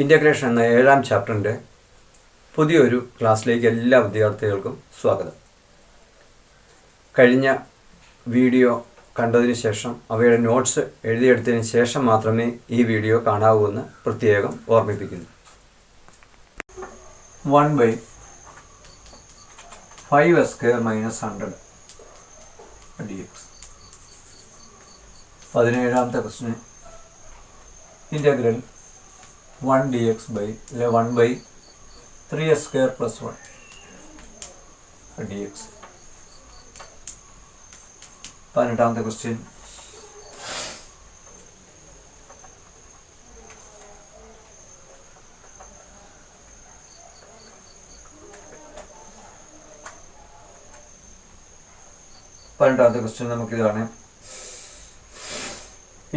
Integration എന്ന 7ാം ചാപ്റ്ററിൻ്റെ പുതിയൊരു ക്ലാസ്സിലേക്ക് എല്ലാ വിദ്യാർത്ഥികൾക്കും സ്വാഗതം. കഴിഞ്ഞ വീഡിയോ കണ്ടതിന് ശേഷം അവയുടെ നോട്ട്സ് എഴുതിയെടുത്തതിന് ശേഷം മാത്രമേ ഈ വീഡിയോ കാണാവൂ എന്ന് പ്രത്യേകം ഓർമ്മിപ്പിക്കുന്നു. 1/5 - 100 dx. 17ാമത്തെ ക്വസ്റ്റിന് integral 1 dx by 1/3s² + 1 dx. 18ാമത്തെ ക്വസ്റ്റ്യൻ നമുക്കിതാണ്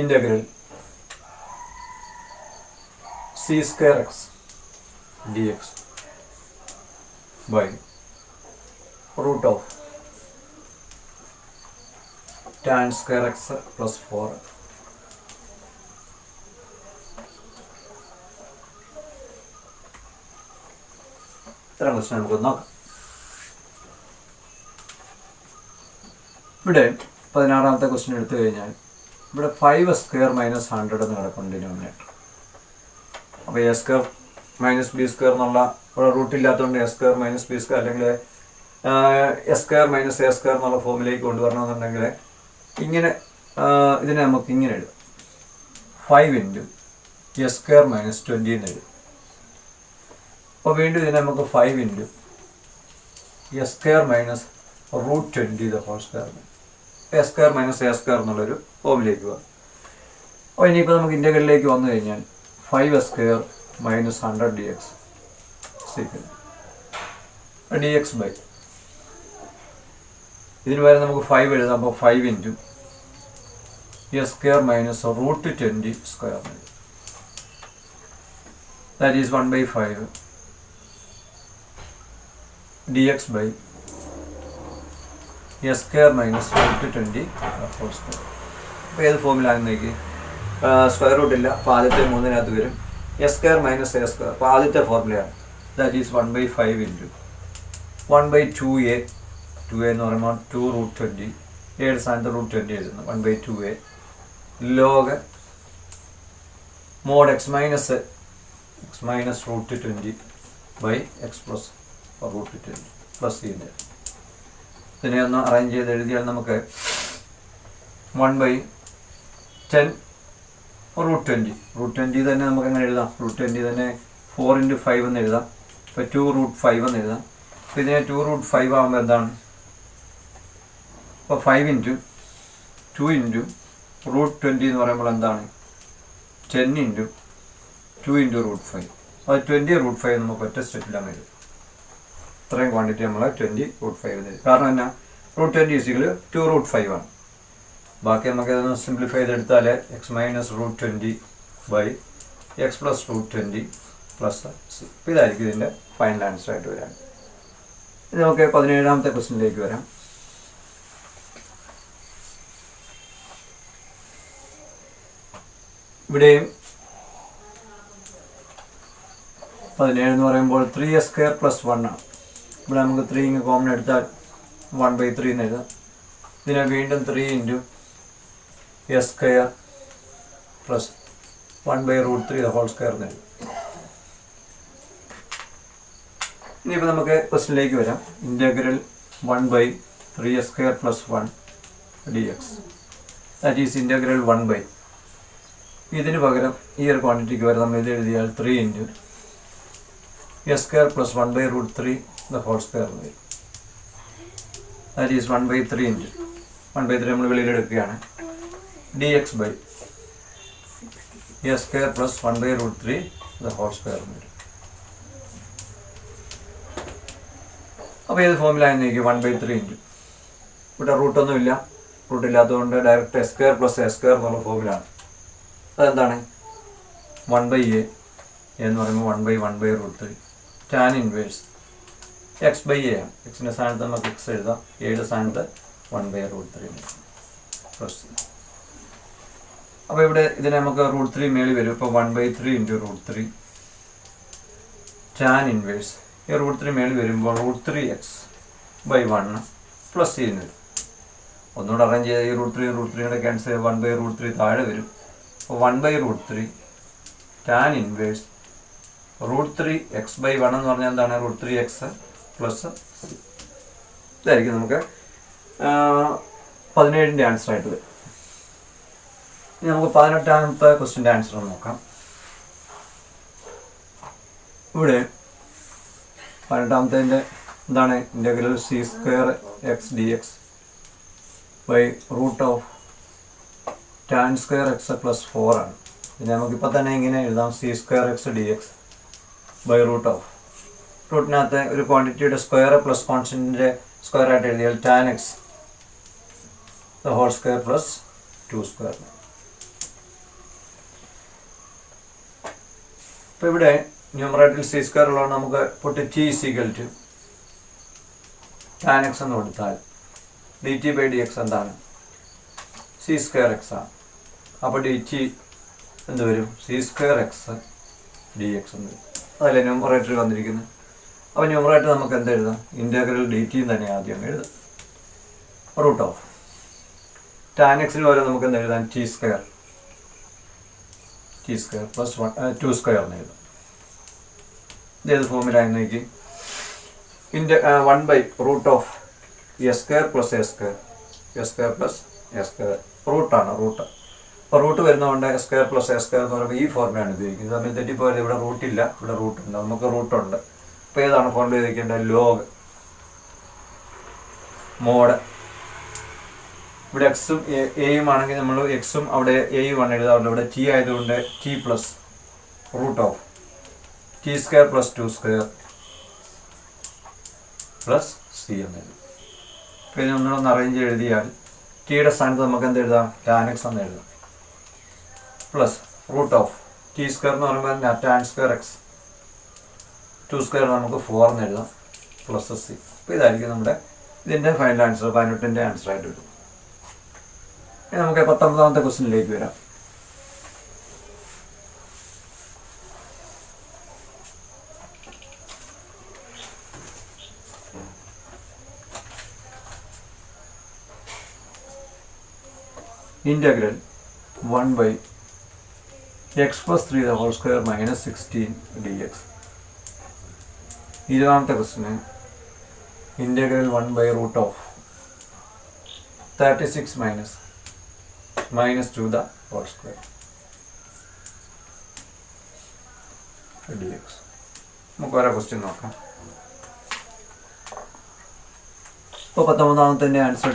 integral c² x dx by √tan² x + 4. ഇത്രയും ക്വസ്റ്റ്യൻ നമുക്ക് നോക്കാം. ഇവിടെ 16ാമത്തെ ക്വസ്റ്റ്യൻ എടുത്തു കഴിഞ്ഞാൽ ഇവിടെ 5² - 100 എന്ന് കിടക്കും ഡിനോമിനേറ്റർ. അപ്പോൾ a² - b² എന്നുള്ള ഇവിടെ റൂട്ടില്ലാത്തതുകൊണ്ട് a² - b² അല്ലെങ്കിൽ s² - a² എന്നുള്ള ഫോമിലേക്ക് കൊണ്ടുവരണമെന്നുണ്ടെങ്കിൽ ഇങ്ങനെ ഇതിനെ നമുക്ക് ഇങ്ങനെ എഴുതാം. 5 × s² - 20 എന്ന് എഴുതും. അപ്പോൾ വീണ്ടും ഇതിനെ നമുക്ക് 5 × s² - √20 s² - a² എന്നുള്ളൊരു ഫോമിലേക്ക് പോകാം. അപ്പോൾ ഇനിയിപ്പോൾ നമുക്ക് ഇൻ്റഗ്രലിലേക്ക് വന്നു കഴിഞ്ഞാൽ 5s² - 100 dx dx by ഇതിന് വരെ നമുക്ക് 5 എഴുതാം. അപ്പോൾ 5 × s² - √20² that is 1/5 dx by s² - √20². അപ്പോൾ ഏത് ഫോമിലാണെന്നേക്ക് സ്ക്വയർ റൂട്ടില്ല. അപ്പോൾ ആദ്യത്തെ 3-നകത്ത് വരും. s² - a². അപ്പോൾ ആദ്യത്തെ ഫോർമുലയാണ്. That is 1/5 × 1/2a. 2a എന്ന് പറയുമ്പോൾ 2√20. ഏഴ് സ്ഥാനത്ത് √20 എഴുതുന്നു. 1/2a log mod x - √20 by x plus √20 plus ചെയ്ത് ഇതിനെ ഒന്ന് അറേഞ്ച് ചെയ്ത് എഴുതിയാൽ നമുക്ക് 1/10 √20 തന്നെ നമുക്ക് എങ്ങനെ എഴുതാം? √20 തന്നെ 4 × 5 എന്ന് എഴുതാം. ഇപ്പോൾ 2√5 എന്ന് എഴുതാം. അപ്പോൾ ഇതിനെ 2√5 ആകുമ്പോൾ എന്താണ്? അപ്പോൾ 5 × 2 × √20 എന്ന് പറയുമ്പോൾ എന്താണ്? 10 × 2 × √5. അത് 20√5 നമുക്ക് ഒറ്റ സ്റ്റെപ്പിലാണ് എഴുതും. ഇത്രയും ക്വാണ്ടിറ്റി നമ്മൾ 20√5 എഴുതി. കാരണം എന്നാ? √20 = 2√5 ആണ്. ബാക്കി നമുക്ക് ഇതൊന്ന് സിംപ്ലിഫൈ ചെയ്തെടുത്താൽ x - √20 by x plus √20 plus c. ഇതായിരിക്കും ഇതിൻ്റെ ഫൈനൽ ആൻസർ ആയിട്ട് വരാൻ. ഇത് നമുക്ക് 17ാമത്തെ ക്വസ്റ്റ്യനിലേക്ക് വരാം. ഇവിടെയും 17 എന്ന് പറയുമ്പോൾ 3s² + 1 ആണ്. ഇവിടെ നമുക്ക് 3 ഇങ്ങ് കോമൺ എടുത്താൽ 1/3 എന്ന് എഴുതാം. ഇതിനെ വീണ്ടും 3 × s² + 1/√3² എന്ന് എഴുതും. ഇനിയിപ്പോൾ നമുക്ക് ക്വസ്റ്റ്യനിലേക്ക് വരാം. Integral 1/3s² + 1 dx that is integral 1/. ഇതിന് പകരം ഈ ഒരു ക്വാണ്ടിറ്റിക്ക് വരെ നമ്മൾ ഇത് എഴുതിയാൽ 3 × s² + 1/√3² എന്ന് വരും. ദാറ്റ് ഈസ് 1/3 × 1/3 നമ്മൾ വെളിയിലെടുക്കുകയാണ്. dx by s² + 1/√3² എന്ന് വരും. അപ്പോൾ ഏത് ഫോമിലായിരുന്നേക്ക് 1/3 × ഇവിടെ റൂട്ടൊന്നുമില്ല. റൂട്ടില്ലാത്തതുകൊണ്ട് ഡയറക്റ്റ് s² + a² എന്നുള്ള ഫോമിലാണ്. അതെന്താണ്? 1/a എന്ന് പറയുമ്പോൾ 1/1/√3 tan ഇൻവേഴ്സ് x/a ആണ്. എക്സിൻ്റെ സ്ഥാനത്ത് നമുക്ക് x എഴുതാം. എയുടെ സ്ഥാനത്ത് 1/√3 പ്ലസ്. അപ്പോൾ ഇവിടെ ഇതിനെ നമുക്ക് √3 മേളിൽ വരും. ഇപ്പോൾ 1/3 × √3 ടാൻ ഇൻവേഴ്സ് ഈ √3 മേളിൽ വരുമ്പോൾ √3x/1 പ്ലസ് ചെയ്യുന്നത് ഒന്നുകൂടെ അറേഞ്ച് ചെയ്ത് ഈ √3 ക്യാൻസൽ ചെയ്ത് 1/√3 താഴെ വരും. അപ്പോൾ 1/√3 ടാൻ ഇൻവേഴ്സ് √3x/1 എന്ന് പറഞ്ഞാൽ എന്താണ്? √3x plus c. ഇതായിരിക്കും നമുക്ക് 17ൻ്റെ ആൻസർ ആയിട്ട് വരും. ഇനി നമുക്ക് 18ാമത്തെ ക്വസ്റ്റ്യൻ്റെ ആൻസർ നോക്കാം. ഇവിടെ 18ാമത്തെ എന്താണ്? Integral c² x dx by √tan² x plus 4 ആണ്. പിന്നെ നമുക്കിപ്പോൾ തന്നെ ഇങ്ങനെ എഴുതാം c² x dx ബൈ റൂട്ടിനകത്ത് ഒരു ക്വാണ്ടിറ്റിയുടെ സ്ക്വയർ പ്ലസ് കോൺസ്റ്റൻറ്റിൻ്റെ സ്ക്വയർ ആയിട്ട് എഴുതിയാൽ tan x the whole square plus 2². അപ്പോൾ ഇവിടെ ന്യൂമറേറ്ററിൽ c² ഉള്ളതുകൊണ്ട് നമുക്ക് പൊട്ടി t = tan x എന്ന് കൊടുത്താൽ dt/dx എന്താണ്? c² x ആണ്. അപ്പോൾ dt എന്ത് വരും? c² x dx എന്ന് വരും. അതല്ലേ ന്യൂമറേറ്ററിൽ വന്നിരിക്കുന്നത്. അപ്പോൾ ന്യൂമറേറ്റർ നമുക്ക് എന്ത് എഴുതാം? ഇൻ്റഗ്രൽ dt തന്നെ ആദ്യം എഴുതാം. tan x ന് പകരം നമുക്ക് എന്ത് എഴുതാം? t² പ്ലസ് 2² എന്ന് എഴുതാം. ഇതേത് ഫോമിലായി നോക്കി? 1/√s² plus s² plus s². റൂട്ടാണ് റൂട്ട്. അപ്പോൾ റൂട്ട് വരുന്നതുകൊണ്ട് s² പ്ലസ് s² എന്ന് പറയുമ്പോൾ ഈ ഫോർമുലയാണ് ഉപയോഗിക്കുന്നത്. തമ്മിൽ തെറ്റിപ്പോയത് ഇവിടെ റൂട്ടില്ല, ഇവിടെ റൂട്ടുണ്ട്. നമുക്ക് റൂട്ടുണ്ട്. അപ്പോൾ ഏതാണ് ഫോർമുല ഉപയോഗിക്കേണ്ടത്? Log mode. ഇവിടെ എക്സും എയും ആണെങ്കിൽ നമ്മൾ എക്സും അവിടെ എയും ആണ് എഴുതാറുള്ളത്. ഇവിടെ ടി ആയതുകൊണ്ട് t plus √t² plus 2² plus c എന്ന് എഴുതും. അപ്പോൾ ഇത് ഒന്നുകൂടെ അറേഞ്ച് എഴുതിയാൽ ടിയുടെ സ്ഥാനത്ത് നമുക്ക് എന്ത് എഴുതാം? tan x എന്ന് എഴുതാം പ്ലസ് √t² എന്ന് പറയുമ്പോൾ tan² x 2² നമുക്ക് 4 എന്ന് എഴുതാം പ്ലസ് c. അപ്പോൾ ഇതായിരിക്കും നമ്മുടെ ഇതിൻ്റെ ഫൈനൽ ആൻസർ. 18ൻ്റെ ആൻസർ ആയിട്ട് വരും. ഇനി നമുക്ക് 19ാമത്തെ ക്വസ്റ്റ്യനിലേക്ക് വരാം. Integral 1/x+3 the whole square minus 16 dx. 20ാമത്തെ ക്വസ്റ്റ്യന് integral 1/√36 -2 the whole square dx. നമുക്ക് ഓരോ ക്വസ്റ്റ്യൻ നോക്കാം. ഇപ്പോൾ 19ാമത്തെ ആൻസർ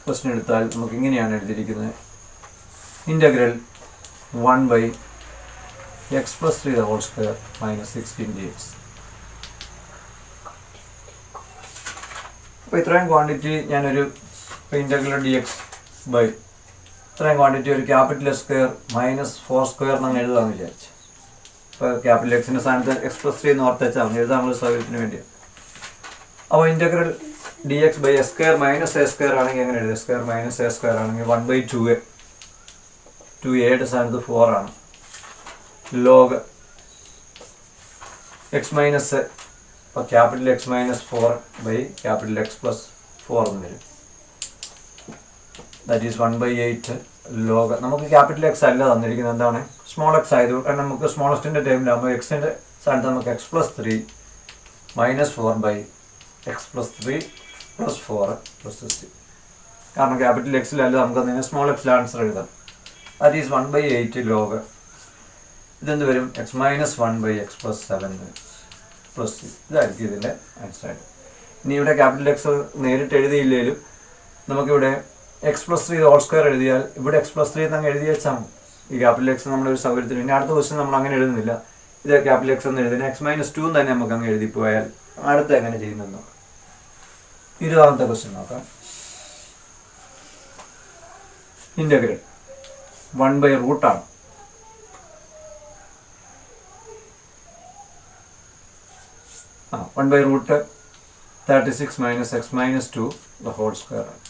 ക്വസ്റ്റ്യൻ എടുത്താൽ നമുക്ക് ഇങ്ങനെയാണ് എഴുതിയിരിക്കുന്നത്. Integral 1/x+3 the whole square minus 16 dx. അപ്പോൾ ഇത്രയും ക്വാണ്ടിറ്റി ഞാനൊരു ഇൻ്റഗ്രൽ dx ബൈ ഇത്രയും ക്വാണ്ടിറ്റി ഒരു ക്യാപിറ്റൽ S² -4² എന്നങ്ങ് എഴുതാമെന്ന് വിചാരിച്ചു. ഇപ്പോൾ ക്യാപിറ്റൽ എക്സിൻ്റെ സ്ഥാനത്ത് x+3 എന്ന് ഓർത്ത് വെച്ചാൽ എഴുതാനുള്ള സൗകര്യത്തിന് വേണ്ടിയാണ്. അപ്പോൾ integral dx by s² minus a² ആണെങ്കിൽ എങ്ങനെ എഴുതും? s² മൈനസ് a² ആണെങ്കിൽ 1/2a 2aയുടെ സ്ഥാനത്ത് 4 ആണ്. ലോഗ് x മൈനസ് ഇപ്പോൾ capital x -4 by capital x plus 4 എന്ന് വരും. That is 1/8 log. നമുക്ക് ക്യാപിറ്റൽ x അല്ല തന്നിരിക്കുന്നത്, എന്താണ്? സ്മോൾ x ആയതുകൊണ്ട് നമുക്ക് സ്മോളസ്റ്റിൻ്റെ ടൈമിലാകുമ്പോൾ എക്സിൻ്റെ സ്ഥാനത്ത് നമുക്ക് x+3 -4 x+3 പ്ലസ് 4 പ്ലസ് 6. കാരണം ക്യാപിറ്റൽ എക്സിലല്ല, നമുക്ക് അതിന് സ്മോൾ എക്സിൽ ആൻസർ എഴുതാം. That is 1/8 log. ഇതെന്ത് വരും? x -1/x+7 plus 6. ഇതായിരിക്കും ഇതിൻ്റെ ആൻസർ ആയിട്ട്. ഇനി ഇവിടെ ക്യാപിറ്റൽ എക്സ് നേരിട്ട് എഴുതിയില്ലെങ്കിലും നമുക്കിവിടെ x+3 ഹോൾ സ്ക്വയർ എഴുതിയാൽ ഇവിടെ x+3 എന്നങ്ങ് എഴുതി വെച്ചാൽ ഈ ക്യാപിറ്റൽ എക്സ് നമ്മുടെ ഒരു സൗകര്യത്തിന്. ഇനി അടുത്ത ക്വസ്റ്റ്യൻ നമ്മൾ അങ്ങനെ എഴുതുന്നില്ല. ഇത് ക്യാപിറ്റൽ എക്സ് എന്ന് എഴുതുന്നത് x -2 തന്നെ നമുക്ക് അങ്ങ് എഴുതി പോയാൽ അടുത്ത എങ്ങനെ ചെയ്യുന്നു. 20ാമത്തെ ക്വസ്റ്റ്യൻ നോക്കാം. ഇൻ്റഗ്രൽ 1/√ആണ്. ആ 1/√36 - x -2 the whole square ആണ്.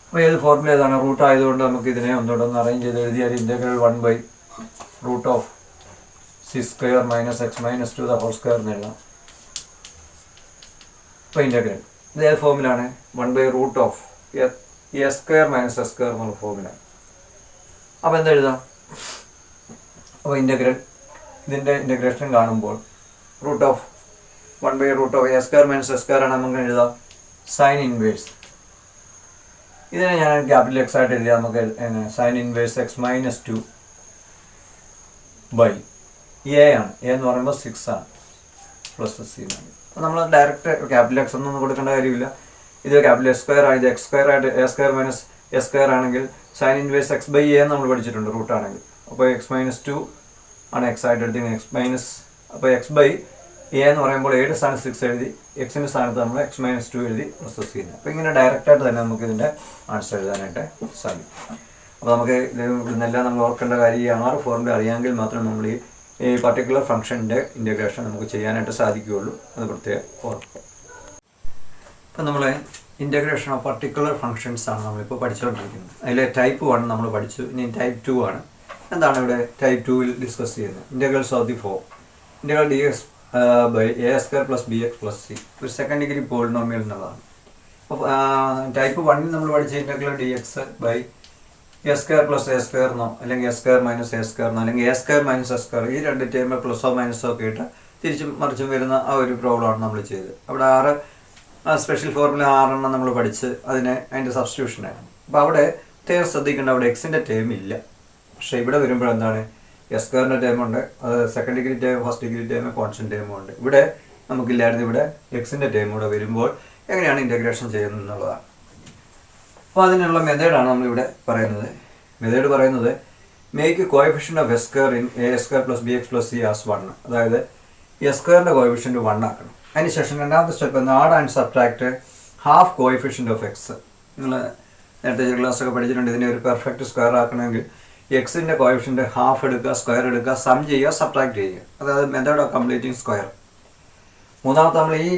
അപ്പോൾ ഏത് ഫോർമുല ഏതാണ്? റൂട്ട് ആയതുകൊണ്ട് നമുക്ക് ഇതിനെ ഒന്നുകൂടെ ഒന്ന് അറേഞ്ച് ചെയ്ത് എഴുതിയാൽ integral 1/√36 C square minus X minus 2 the whole square എന്ന് എഴുതാം. ഇപ്പോൾ ഇൻ്റഗ്രൽ ഇത് ഏത് ഫോമിലാണ്? 1/√ഓഫ് A square minus S square എന്നുള്ള ഫോമിലാണ്. അപ്പോൾ എന്താ എഴുതാം? അപ്പോൾ ഇൻ്റഗ്രൽ ഇതിൻ്റെ ഇൻ്റഗ്രേഷൻ കാണുമ്പോൾ √ഓഫ് 1/√ഓഫ് A square minus S square ആണ് നമുക്ക് എഴുതാം സൈൻ ഇൻവേഴ്സ്. ഇതിനെ ഞാൻ ക്യാപിറ്റൽ എക്സ് ആയിട്ട് എഴുതിയാൽ നമുക്ക് sine inverse x minus 2 by a ആണ്. എ എന്ന് പറയുമ്പോൾ 6 ആണ് പ്ലസ് സി ആണ്. അപ്പോൾ നമ്മൾ ഡയറക്റ്റ് ക്യാപിറ്റൽ എക്സ് ഒന്നും കൊടുക്കേണ്ട കാര്യമില്ല. ഇത് ക്യാപിറ്റൽ എക്സ് സ്ക്വയർ ആണ്, ഇത് എക്സ് സ്ക്വയർ ആയിട്ട് A square minus S square ആണെങ്കിൽ sine inverse X by A നമ്മൾ പഠിച്ചിട്ടുണ്ട് റൂട്ടാണെങ്കിൽ. അപ്പോൾ എക്സ് മൈനസ് 2 ആണ് എക്സ് ആയിട്ട് എടുത്തിരിക്കുന്നത്. എക്സ് മൈനസ് അപ്പോൾ എക്സ് ബൈ എ എന്ന് പറയുമ്പോൾ എയുടെ സ്ഥാനത്ത് 6 എഴുതി, എക്സിൻ്റെ സ്ഥാനത്ത് നമ്മൾ എക്സ് മൈനസ് 2 എഴുതി പ്രോസസ് ചെയ്യുന്നത്. അപ്പോൾ ഇങ്ങനെ ഡയറക്റ്റായിട്ട് തന്നെ നമുക്ക് ഇതിൻ്റെ ആൻസർ എഴുതാനായിട്ട് സാധിക്കും. അപ്പോൾ നമുക്ക് ഇതെല്ലാം നമ്മൾ ഓർക്കേണ്ട കാര്യം ഈ 6 ഫോർമുല അറിയാമെങ്കിൽ മാത്രമേ നമ്മൾ ഈ പർട്ടിക്കുലർ ഫംഗ്ഷൻ്റെ ഇൻ്റഗ്രേഷൻ നമുക്ക് ചെയ്യാനായിട്ട് സാധിക്കുകയുള്ളൂ. അത് പ്രത്യേകം ഓർക്കുക. ഇപ്പം നമ്മൾ ഇൻ്റഗ്രേഷൻ ഓഫ് പർട്ടിക്കുലർ ഫംഗ്ഷൻസ് ആണ് നമ്മളിപ്പോൾ പഠിച്ചുകൊണ്ടിരിക്കുന്നത്. അതിൽ ടൈപ്പ് 1 നമ്മൾ പഠിച്ചു. ഇനി ടൈപ്പ് 2 ആണ്. എന്താണ് ഇവിടെ ടൈപ്പ് 2-ൽ ഡിസ്കസ് ചെയ്യുന്നത്? Integrals of the form integral D X by a square plus b x plus c ഒരു സെക്കൻഡ് ഡിഗ്രി പോളിനോമിയൽ എന്നുള്ളതാണ്. അപ്പോൾ ടൈപ്പ് 1-ൽ നമ്മൾ പഠിച്ച integral D X by a square plus A square എന്നോ അല്ലെങ്കിൽ a square minus A square എന്നോ അല്ലെങ്കിൽ a square minus S square ഈ രണ്ട് ടേമിൽ പ്ലസോ മൈനസോ ഒക്കെ ഇട്ട് തിരിച്ചും മറിച്ചും വരുന്ന ആ ഒരു പ്രോബ്ലമാണ് നമ്മൾ ചെയ്തത്. അവിടെ 6 സ്പെഷ്യൽ ഫോർമുല 6 നമ്മൾ പഠിച്ച് അതിൻ്റെ സബ്സ്റ്റിറ്റ്യൂഷനായിരുന്നു. അപ്പോൾ അവിടെ പ്രത്യേകം ശ്രദ്ധിക്കേണ്ട, അവിടെ എക്സിൻ്റെ ടേം ഇല്ല. പക്ഷേ ഇവിടെ വരുമ്പോൾ എന്താണ് എസ് സ്ക്വയറിൻ്റെ ടേമുണ്ട്, അത് second degree term first degree term constant ടേമും ഉണ്ട്. ഇവിടെ നമുക്കില്ലായിരുന്നു. ഇവിടെ എക്സിൻ്റെ ടേം കൂടെ വരുമ്പോൾ എങ്ങനെയാണ് ഇൻ്റഗ്രേഷൻ ചെയ്യുന്നത് എന്നുള്ളതാണ്. അപ്പോൾ അതിനുള്ള മെത്തേഡാണ് നമ്മളിവിടെ പറയുന്നത്. മെത്തേഡ് പറയുന്നത് make coefficient of s square in A square plus b x plus C as 1. അതായത് എസ് സ്ക്വയറിൻ്റെ കോഎഫിഷ്യൻ്റ് 1 ആക്കണം. അതിനുശേഷം രണ്ടാമത്തെ step add and subtract half coefficient of X. നിങ്ങൾ നേരത്തെ ക്ലാസ്സൊക്കെ പഠിച്ചിട്ടുണ്ട്. ഇതിനെ ഒരു പെർഫെക്റ്റ് സ്ക്വയർ ആക്കണമെങ്കിൽ എക്സിൻ്റെ കോഎഫിഷ്യൻ്റ് ഹാഫ് എടുക്കുക, സ്ക്വയർ എടുക്കുക, സം ചെയ്യുക, സബ്ട്രാക്ട് ചെയ്യുക. അതായത് മെത്തേഡ് ഓഫ് കംപ്ലീറ്റിംഗ് സ്ക്വയർ. മൂന്നാമത്തെ നമ്മൾ ഈ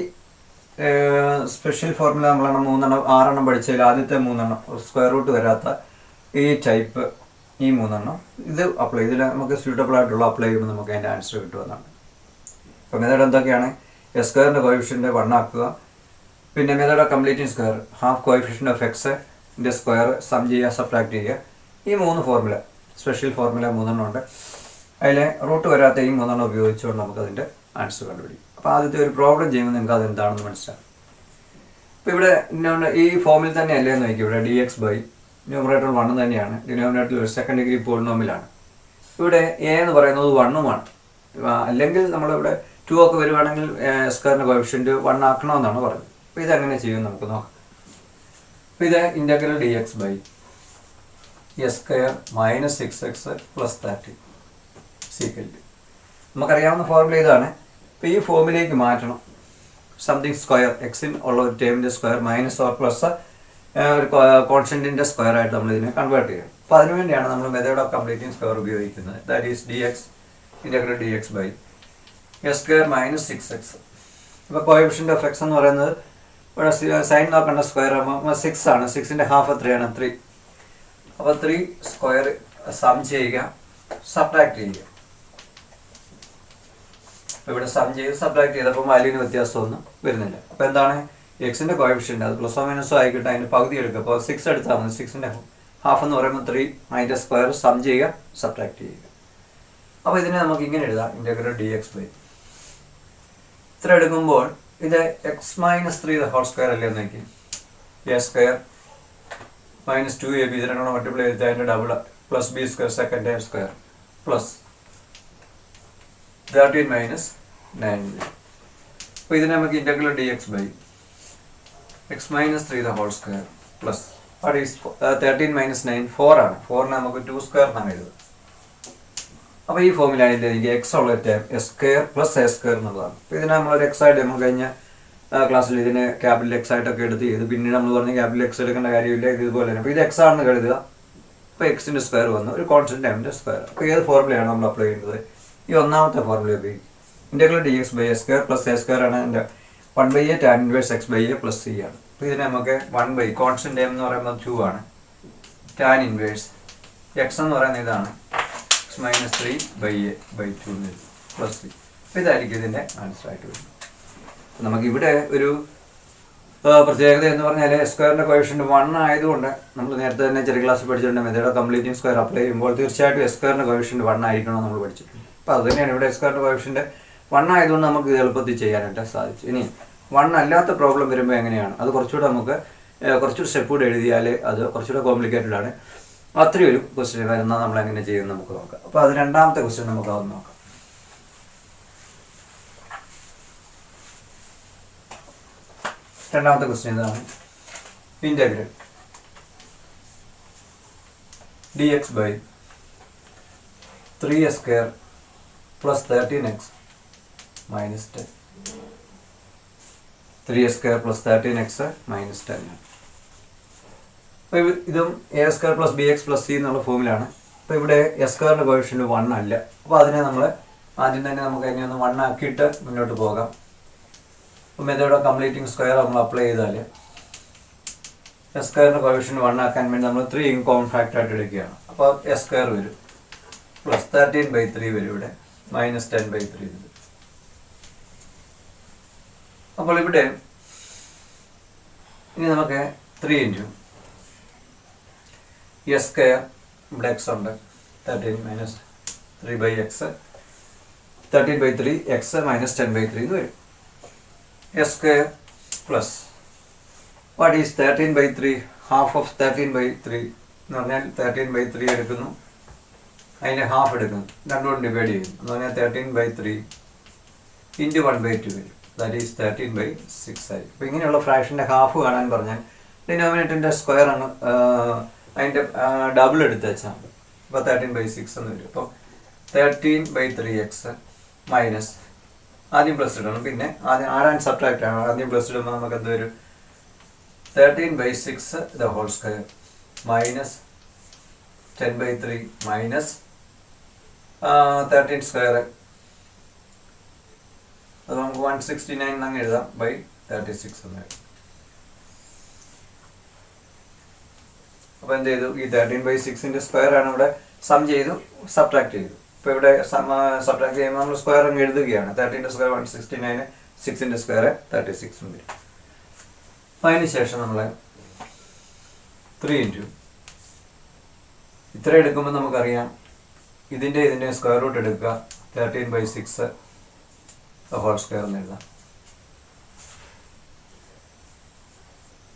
സ്പെഷ്യൽ ഫോർമുല നമ്മളാണ് 6 പഠിച്ചതിൽ ആദ്യത്തെ 3 സ്ക്വയർ റൂട്ട് വരാത്ത ഈ ടൈപ്പ് ഈ 3 ഇത് അപ്ലൈ ഇതിൽ നമുക്ക് സ്യൂട്ടബിൾ ആയിട്ടുള്ള അപ്ലൈ ചെയ്യുമ്പോൾ നമുക്ക് അതിൻ്റെ ആൻസർ കിട്ടുമെന്നാണ്. അപ്പോൾ മെത്തേഡ് എന്തൊക്കെയാണ്? എസ് സ്ക്വയറിൻ്റെ കോഎഫിഷ്യൻ്റ് 1 ആക്കുക. പിന്നെ method of completing square half coefficient of എക്സിൻ്റെ സ്ക്വയർ സം ചെയ്യുക, സബ്ട്രാക്ട് ചെയ്യുക. ഈ 3 ഫോർമുല സ്പെഷ്യൽ ഫോർമുല 3 ഉണ്ട്. അതിൽ റൂട്ട് വരാത്ത ഈ 3 ഉപയോഗിച്ചുകൊണ്ട് നമുക്കതിൻ്റെ ആൻസർ കണ്ടുപിടിക്കും. അപ്പോൾ ആദ്യത്തെ ഒരു പ്രോബ്ലം ചെയ്യുമ്പോൾ നിങ്ങൾക്ക് അതെന്താണെന്ന് മനസ്സിലാക്കും. ഇപ്പോൾ ഇവിടെ ഈ ഫോമിൽ തന്നെ അല്ലേ നോക്കി. ഇവിടെ ഡി എക്സ് ബൈ ന്യൂമറേറ്റർ 1 തന്നെയാണ്, ഡിനോമിനേറ്ററിൽ ഒരു സെക്കൻഡ് ഡിഗ്രി പോളിനോമിയലാണ്. ഇവിടെ എ എന്ന് പറയുന്നത് 1ഉമാണ്. അല്ലെങ്കിൽ നമ്മളിവിടെ 2 ഒക്കെ വരുവാണെങ്കിൽ സ്ക്വയറിൻ്റെ കോഎഫിഷ്യൻ്റ് 1 ആക്കണമെന്നാണ് പറഞ്ഞത്. അപ്പോൾ ഇതെങ്ങനെ ചെയ്യും നമുക്ക് നോക്കാം. അപ്പോൾ ഇത് integral D X by S square minus 6x plus 30 സീക്വൻറ്റ്. നമുക്കറിയാവുന്ന ഫോർമുല ഇതാണ്. ഇപ്പോൾ ഈ ഫോമിലേക്ക് മാറ്റണം. സംതിങ് സ്ക്വയർ എക്സിൻ ഉള്ള ഒരു ടേമിൻ്റെ സ്ക്വയർ മൈനസ് ഓർ പ്ലസ് ഒരു കോൺസ്റ്റൻറ്റിൻ്റെ സ്ക്വയർ ആയിട്ട് നമ്മളിതിനെ കൺവേർട്ട് ചെയ്യും. അപ്പോൾ അതിനുവേണ്ടിയാണ് നമ്മൾ മെത്തേഡ് ഓഫ് കംപ്ലീറ്റിംഗ് സ്ക്വയർ ഉപയോഗിക്കുന്നത്. That is d x integral D X by S square minus 6x. ഇപ്പോൾ കോഎഫിഷ്യൻ്റ് ഓഫ് എക്സ് എന്ന് പറയുന്നത് ഇവിടെ സൈൻ നോക്കേണ്ട സ്ക്വയർ ആകുമ്പോൾ 6 ആണ്. 6ൻ്റെ ഹാഫ് എത്രയാണ്? 3. അപ്പോൾ 3 സ്ക്വയർ സം ചെയ്യുക, സബ്ട്രാക്ട് ചെയ്യുക. ഇവിടെ സം ചെയ്ത് സബ്ട്രാക്ട് ചെയ്തപ്പോൾ വാല്യൂവിന് വ്യത്യാസമൊന്നും വരുന്നില്ല. അപ്പോൾ എന്താണ് എക്സിൻ്റെ കോഎഫിഷ്യൻ്റ് അത് പ്ലസോ മൈനസോ ആയിക്കോട്ടെ അതിൻ്റെ പകുതി എടുക്കുക. അപ്പോൾ 6 എടുത്താൽ മതി. 6ൻ്റെ ഹാഫ് എന്ന് പറയുമ്പോൾ 3 അതിൻ്റെ സ്ക്വയർ സം ചെയ്യുക, സബ്ട്രാക്ട് ചെയ്യുക. അപ്പോൾ ഇതിനെ നമുക്ക് ഇങ്ങനെ എഴുതാം. ഇൻ്റഗ്രൽ ഡി എക്സ് ബൈ ഇത്ര എടുക്കുമ്പോൾ ഇത് എക്സ് മൈനസ് 3 ഹോൾ സ്ക്വയർ അല്ലേ നോക്കി. എ സ്ക്വയർ മൈനസ് 2ab ഇതിനോട് മൾട്ടിപ്ലൈ ചെയ്തിട്ട് അതിൻ്റെ double plus b square second time square plus 13 minus 9. അപ്പോൾ ഇതിനെ നമുക്ക് integral D X by x minus 3 whole square plus 13 minus 9 4 ആണ്. 4നെ നമുക്ക് 2 സ്ക്വയർ എന്നാണ് എഴുതുന്നത്. അപ്പോൾ ഈ ഫോമിലാണെങ്കിൽ എനിക്ക് എക്സ് ഉള്ള time S square plus A square എന്നുള്ളതാണ്. അപ്പോൾ ഇതിനെ നമ്മളൊരു എക്സ് ആയിട്ട് നമ്മൾ കഴിഞ്ഞ ക്ലാസ്സിൽ ഇതിനെ ക്യാപിറ്റൽ എക്സ് ആയിട്ടൊക്കെ എടുത്ത് ചെയ്ത് പിന്നീട് നമ്മൾ പറഞ്ഞ് ക്യാപിറ്റൽ എക്സ് എടുക്കേണ്ട കാര്യമില്ല. ഇതുപോലെ തന്നെ. അപ്പോൾ ഇത് എക്സ് ആണെന്ന് കരുതുക. അപ്പോൾ എക്സിൻ്റെ സ്ക്വയർ വന്നു ഒരു കോൺസ്റ്റന്റ് ടൈമിൻ്റെ സ്ക്വയർ. അപ്പോൾ ഏത് ഫോർമുലയാണ് നമ്മൾ അപ്ലൈ ചെയ്യുന്നത്? ഈ ഒന്നാമത്തെ ഫോർമുല ഉപയോഗിക്കും. Integral D X by a square plus A square ആണ്. എൻ്റെ 1/a tan inverse X by a plus c ആണ്. അപ്പോൾ ഇതിനെ നമുക്ക് 1 കോൺസ്റ്റന്റ് ടൈം എന്ന് പറയുമ്പോൾ 2 ആണ്. tan ഇൻവേഴ്സ് എക്സ് എന്ന് പറയുന്നത് ഇതാണ് എക്സ് മൈനസ് 3/a/2 എന്ന് എഴുതും. Plus C. അപ്പോൾ ഇതായിരിക്കും ഇതിൻ്റെ ആൻസറായിട്ട് വരുന്നത്. നമുക്കിവിടെ ഒരു പ്രത്യേകത എന്ന് പറഞ്ഞാൽ എസ് സ്ക്വയറിൻ്റെ കോഎഫിഷ്യന്റ് 1 ആയതുകൊണ്ട് നമ്മൾ നേരത്തെ തന്നെ ചെറിയ ക്ലാസ്സിൽ പഠിച്ചിട്ടുണ്ട് method of completing square apply ചെയ്യുമ്പോൾ തീർച്ചയായിട്ടും എസ് സ്ക്വയറിൻ്റെ കോഎഫിഷ്യന്റ് 1 ആയിരിക്കണം നമ്മൾ പഠിച്ചിട്ടുണ്ട്. അപ്പോൾ അത് തന്നെയാണ് ഇവിടെ എസ് സ്ക്വയറിൻ്റെ കോഎഫിഷ്യന്റ് 1 ആയതുകൊണ്ട് നമുക്ക് ഇത് എളുപ്പത്തിൽ ചെയ്യാനായിട്ട് സാധിച്ചു. ഇനി 1 അല്ലാത്ത പ്രോബ്ലം വരുമ്പോൾ എങ്ങനെയാണ്, അത് കുറച്ചുകൂടെ നമുക്ക് കുറച്ചുകൂടി സ്റ്റെപ്പ് കൂടെ എഴുതിയാൽ അത് കുറച്ചുകൂടെ കോംപ്ലിക്കേറ്റഡ് ആണ്. അത്രയും ഒരു ക്വസ്റ്റ്യൻ വരുന്നാൽ നമ്മൾ എങ്ങനെ ചെയ്യുമെന്ന് നമുക്ക് നോക്കാം. അപ്പോൾ അത് രണ്ടാമത്തെ ക്വസ്റ്റ്യൻ നമുക്ക് അതൊന്ന് നോക്കാം. രണ്ടാമത്തെ ക്വസ്റ്റ്യൻ ഇതാണ്. Integral dx by 3s square plus 13x minus 10. 3s square plus 13x minus 10. അപ്പോൾ ഇതും A square plus b x plus c എന്നുള്ള ഫോമിലാണ്. അപ്പോൾ ഇവിടെ എസ് സ്ക്വയറിൻ്റെ കോഎഫിഷ്യന്റ് 1 അല്ല. അപ്പോൾ അതിനെ നമ്മൾ ആദ്യം തന്നെ നമുക്ക് അതിനെ ഒന്ന് 1 ആക്കിയിട്ട് മുന്നോട്ട് പോകാം. അപ്പോൾ മെത്തേഡ് ഓഫ് കംപ്ലീറ്റിംഗ് സ്ക്വയർ നമ്മൾ അപ്ലൈ ചെയ്താൽ എസ് സ്ക്വയറിൻ്റെ കോഎഫിഷ്യന്റ് 1 ആക്കാൻ വേണ്ടി നമ്മൾ 3 കോമൺ ഫാക്ടർ ആയിട്ട് എടുക്കുകയാണ്. അപ്പോൾ എസ് സ്ക്വയർ വരും പ്ലസ് 13/3 വരും, ഇവിടെ മൈനസ് 10/3 വരും. അപ്പോൾ ഇവിടെ ഇനി നമുക്ക് 3 ഇൻറ്റു എസ് സ്ക്വയർ, ഇവിടെ എക്സ് ഉണ്ട്, 13 മൈനസ് 3/x 13/3 എക്സ് മൈനസ് 10/3 എന്ന് വരും. S square plus what is 13/3, half of 13/3 എന്ന് പറഞ്ഞാൽ 13/3 എടുക്കുന്നു, അതിൻ്റെ ഹാഫ് എടുക്കുന്നു, രണ്ടുകൊണ്ട് ഡിവൈഡ് ചെയ്യുന്നു എന്ന് പറഞ്ഞാൽ 13/3 ഇൻറ്റു 1/2 വരും. ദാറ്റ് ഈസ് 13/6 ആയി. അപ്പോൾ ഇങ്ങനെയുള്ള ഫ്രാക്ഷൻ്റെ ഹാഫ് കാണാൻ പറഞ്ഞാൽ ഡിനോമിനേറ്ററിൻ്റെ സ്ക്വയർ ആണ്, അതിൻ്റെ ഡബിൾ എടുത്ത് വെച്ചാൽ അപ്പോൾ 13/6 എന്ന് വരും. അപ്പോൾ 13/3x മൈനസ് ആദ്യം പ്ലസ് ഇടണം, പിന്നെ ആദ്യം ആഡ് ആൻഡ് സബ്ട്രാക്ട് ആണ്. ആദ്യം പ്ലസ് ഇടുമ്പോൾ നമുക്ക് എന്ത് വരും, 13/6 the whole square minus 10/3 minus 13 square, അത് നമുക്ക് 169 എന്നങ്ങ് എഴുതാം ബൈ 36 എന്ന് എഴുതാം. അപ്പോൾ എന്ത് ചെയ്തു, ഈ 13/6ന്റെ സ്ക്വയർ ആണ് ഇവിടെ സം ചെയ്തു സബ്ട്രാക്ട് ചെയ്തു. ഇപ്പോൾ ഇവിടെ സബ്ട്രാക്ട് ചെയ്യുമ്പോൾ നമ്മൾ സ്ക്വയർ അങ്ങ് എഴുതുകയാണ്. 13ന്റെ സ്ക്വയർ 169, 6ന്റെ സ്ക്വയർ 36 വരും. അതിന് ശേഷം നമ്മൾ 3 ഇൻറ്റു ഇത്ര എടുക്കുമ്പോൾ നമുക്കറിയാം ഇതിൻ്റെ സ്ക്വയർ റൂട്ട് എടുക്കുക, 13/6 ഹോൾ സ്ക്വയർ എന്ന് എഴുതാം.